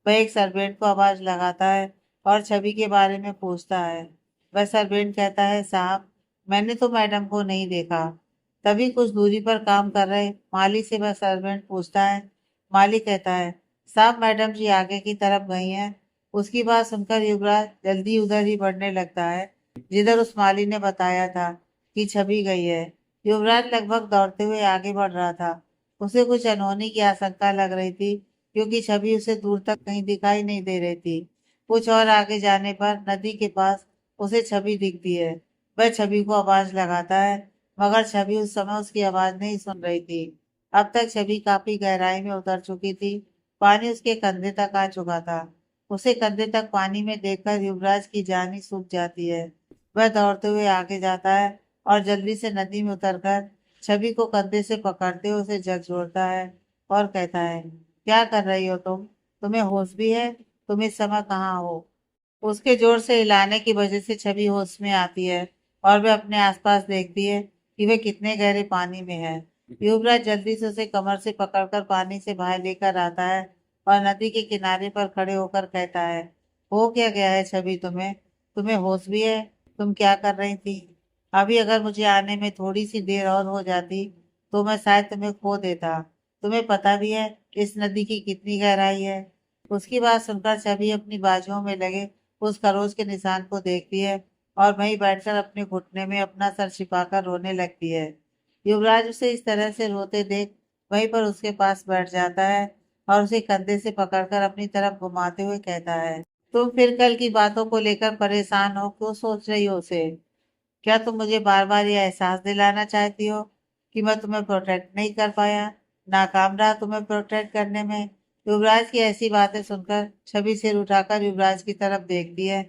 वह एक सर्वेंट को आवाज लगाता है और छवि के बारे में पूछता है। वह सर्वेंट कहता है, साहब मैंने तो मैडम को नहीं देखा। तभी कुछ दूरी पर काम कर रहे माली से वह सर्वेंट पूछता है। माली कहता है, साहब मैडम जी आगे की तरफ गई हैं। उसकी बात सुनकर युवराज जल्दी उधर ही बढ़ने लगता है जिधर उस माली ने बताया था कि छवि गई है। युवराज लगभग दौड़ते हुए आगे बढ़ रहा था। उसे कुछ अनहोनी की आशंका लग रही थी क्योंकि छवि उसे दूर तक कहीं दिखाई नहीं दे रही थी। कुछ और आगे जाने पर नदी के पास उसे छवि दिखती है। वह छवि को आवाज लगाता है, मगर छवि उस समय उसकी आवाज नहीं सुन रही थी। अब तक छवि काफी गहराई में उतर चुकी थी। पानी उसके कंधे तक आ चुका था। उसे कंधे तक पानी में देखकर युवराज की जान ही सूख जाती है। वह दौड़ते हुए आगे जाता है और जल्दी से नदी में उतरकर छवि को कंधे से पकड़ते हुए उसे झकझोरता है और कहता है, क्या कर रही हो तुम? तुम्हें होश भी है? तुम इस समय कहाँ हो? उसके जोर से हिलाने की वजह से छवि होश में आती है और वह अपने आसपास देखती है कि वह कितने गहरे पानी में है। युवराज जल्दी से उसे कमर से पकड़कर पानी से बाहर लेकर आता है और नदी के किनारे पर खड़े होकर कहता है, हो क्या गया है छवि तुम्हें? तुम्हें होश भी है? तुम क्या कर रही थी? अभी अगर मुझे आने में थोड़ी सी देर और हो जाती तो मैं शायद तुम्हें खो देता। तुम्हें पता भी है इस नदी की कितनी गहराई है? उसकी बात सुनकर छवि अपनी बाजुओं में लगे उस खरोच के निशान को देखती है और वहीं बैठकर अपने घुटने में अपना सर छिपाकर रोने लगती है। युवराज उसे इस तरह से रोते देख वहीं पर उसके पास बैठ जाता है और उसे कंधे से पकड़कर अपनी तरफ घुमाते हुए कहता है, तुम फिर कल की बातों को लेकर परेशान हो, क्यों सोच रही हो उसे? क्या तुम मुझे बार बार ये एहसास दिलाना चाहती हो कि मैं तुम्हें प्रोटेक्ट नहीं कर पाया, नाकाम रहा तुम्हें प्रोटेक्ट करने में? युवराज की ऐसी बातें सुनकर छवि सिर उठाकर युवराज की तरफ देखती है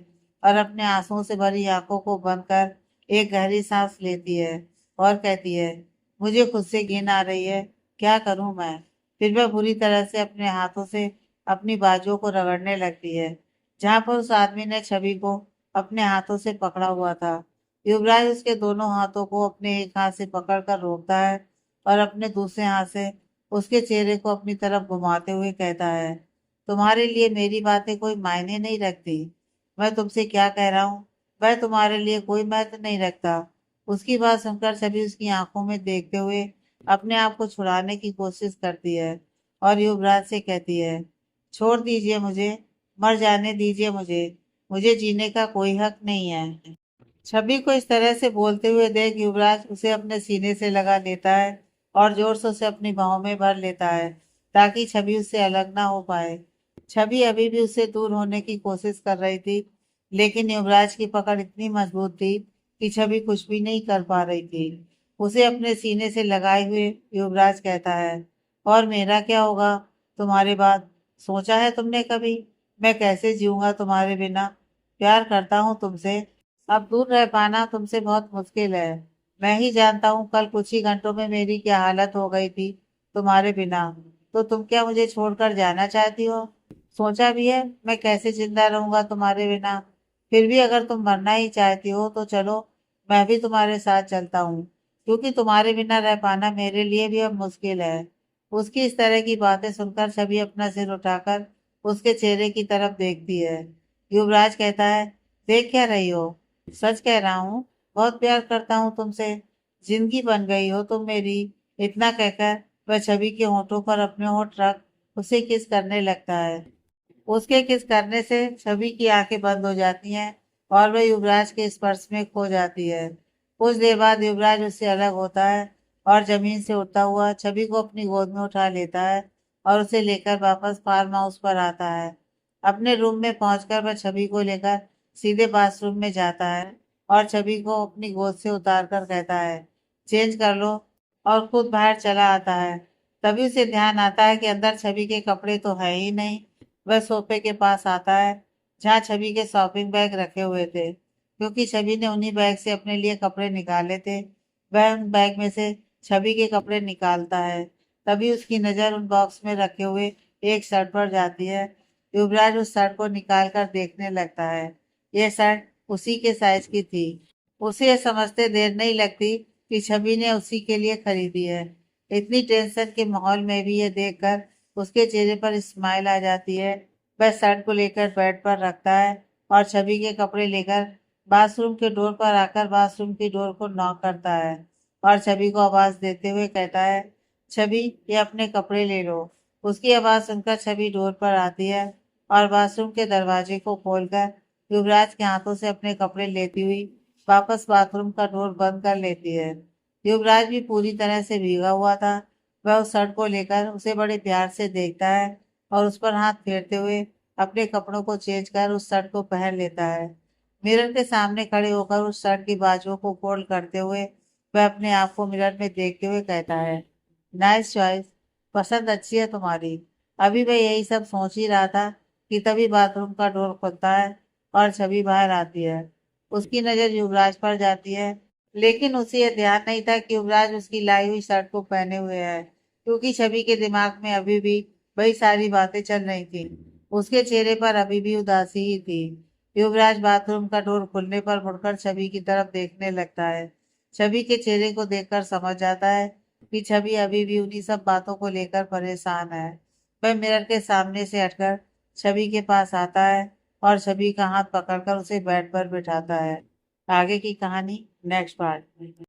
और अपने आंसुओं से भरी आंखों को बंद कर एक गहरी सांस लेती है और कहती है, मुझे खुद से घिन आ रही है, क्या करूं मैं? फिर वह बुरी तरह से अपने हाथों से अपनी बाजुओं को रगड़ने लगती है जहां पर उस आदमी ने छवि को अपने हाथों से पकड़ा हुआ था। युवराज उसके दोनों हाथों को अपने एक हाथ से पकड़कर रोकता है और अपने दूसरे हाथ से उसके चेहरे को अपनी तरफ घुमाते हुए कहता है, तुम्हारे लिए मेरी बातें कोई मायने नहीं रखती। मैं तुमसे क्या कह रहा हूँ वह तुम्हारे लिए कोई महत्व नहीं रखता। उसकी बात सुनकर सभी उसकी आंखों में देखते हुए अपने आप को छुड़ाने की कोशिश करती है और युवराज से कहती है, छोड़ दीजिए मुझे, मर जाने दीजिए मुझे, मुझे जीने का कोई हक नहीं है। छवि को इस तरह से बोलते हुए देख युवराज उसे अपने सीने से लगा लेता है और जोर से उसे अपनी बाहों में भर लेता है ताकि छवि उससे अलग ना हो पाए। छवि अभी भी उससे दूर होने की कोशिश कर रही थी लेकिन युवराज की पकड़ इतनी मजबूत थी कि छवि कुछ भी नहीं कर पा रही थी। उसे अपने सीने से लगाए हुए युवराज कहता है, और मेरा क्या होगा तुम्हारे बाद? सोचा है तुमने कभी मैं कैसे जीऊंगा तुम्हारे बिना? प्यार करता हूँ तुमसे, अब दूर रह पाना तुमसे बहुत मुश्किल है। मैं ही जानता हूँ कल कुछ ही घंटों में मेरी क्या हालत हो गई थी तुम्हारे बिना। तो तुम क्या मुझे छोड़कर जाना चाहती हो? सोचा भी है मैं कैसे जिंदा रहूंगा तुम्हारे बिना? फिर भी अगर तुम मरना ही चाहती हो तो चलो, मैं भी तुम्हारे साथ चलता हूँ, क्योंकि तुम्हारे बिना रह पाना मेरे लिए भी अब मुश्किल है। उसकी इस तरह की बातें सुनकर छवि अपना सिर उठाकर उसके चेहरे की तरफ देखती है। युवराज कहता है, देख क्या रही हो? सच कह रहा हूँ, बहुत प्यार करता हूँ तुमसे, जिंदगी बन गई हो तुम मेरी। इतना कहकर वह छवि के होठों पर अपने होठ रख उसे किस करने लगता है। उसके किस करने से छवि की आंखें बंद हो जाती हैं और वह युवराज के स्पर्श में खो जाती है। कुछ देर बाद युवराज उससे अलग होता है और जमीन से उठता हुआ छवि को अपनी गोद में उठा लेता है और उसे लेकर वापस फार्म हाउस पर आता है। अपने रूम में पहुंचकर वह छवि को लेकर सीधे बाथरूम में जाता है और छवि को अपनी गोद से उतार कर कहता है, चेंज कर लो, और खुद बाहर चला आता है। तभी उसे ध्यान आता है कि अंदर छवि के कपड़े तो है ही नहीं। वह सोफे के पास आता है जहाँ छवि के शॉपिंग बैग रखे हुए थे, क्योंकि छवि ने उन्हीं बैग से अपने लिए कपड़े निकाले थे। वह उन बैग में से छवि के कपड़े निकालता है। तभी उसकी नजर उन बॉक्स में रखे हुए एक शर्ट पर जाती है। युवराज उस शर्ट को निकाल कर देखने लगता है। यह शर्ट उसी के साइज की थी। उसे यह समझते देर नहीं लगती कि छवि ने उसी के लिए खरीदी है। इतनी टेंशन के माहौल में भी यह देखकर उसके चेहरे पर स्माइल आ जाती है। वह शर्ट को लेकर बेड पर रखता है और छवि के कपड़े लेकर बाथरूम के डोर पर आकर बाथरूम की डोर को नॉक करता है और छवि को आवाज देते हुए कहता है, छवि ये अपने कपड़े ले लो। उसकी आवाज सुनकर छवि डोर पर आती है और बाथरूम के दरवाजे को खोलकर युवराज के हाथों से अपने कपड़े लेती हुई वापस बाथरूम का डोर बंद कर लेती है। युवराज भी पूरी तरह से भीगा हुआ था। वह उस शर्ट को लेकर उसे बड़े प्यार से देखता है और उस पर हाथ फेरते हुए अपने कपड़ों को चेंज कर उस शर्ट को पहन लेता है। मिरर के सामने खड़े होकर उस शर्ट की बाजुओं को फोल्ड करते हुए वह अपने आप को मिरर में देखते हुए कहता है, नाइस चॉइस, पसंद अच्छी है तुम्हारी। अभी वह यही सब सोच ही रहा था कि तभी बाथरूम का डोर खुलता है और छवि बाहर आती है। उसकी नजर युवराज पर जाती है लेकिन उसे यह ध्यान नहीं था कि युवराज उसकी लाई हुई शर्ट को पहने हुए है, क्योंकि छवि के दिमाग में अभी भी वही सारी बातें चल रही थी। उसके चेहरे पर अभी भी उदासी ही थी। युवराज बाथरूम का डोर खुलने पर मुड़कर छवि की तरफ देखने लगता है। छवि के चेहरे को देखकर समझ जाता है कि छवि अभी भी उन्हीं सब बातों को लेकर परेशान है। वह मिरर के सामने से हटकर छवि के पास आता है और सभी का हाथ पकड़कर उसे बेड पर बिठाता है। आगे की कहानी नेक्स्ट पार्ट में।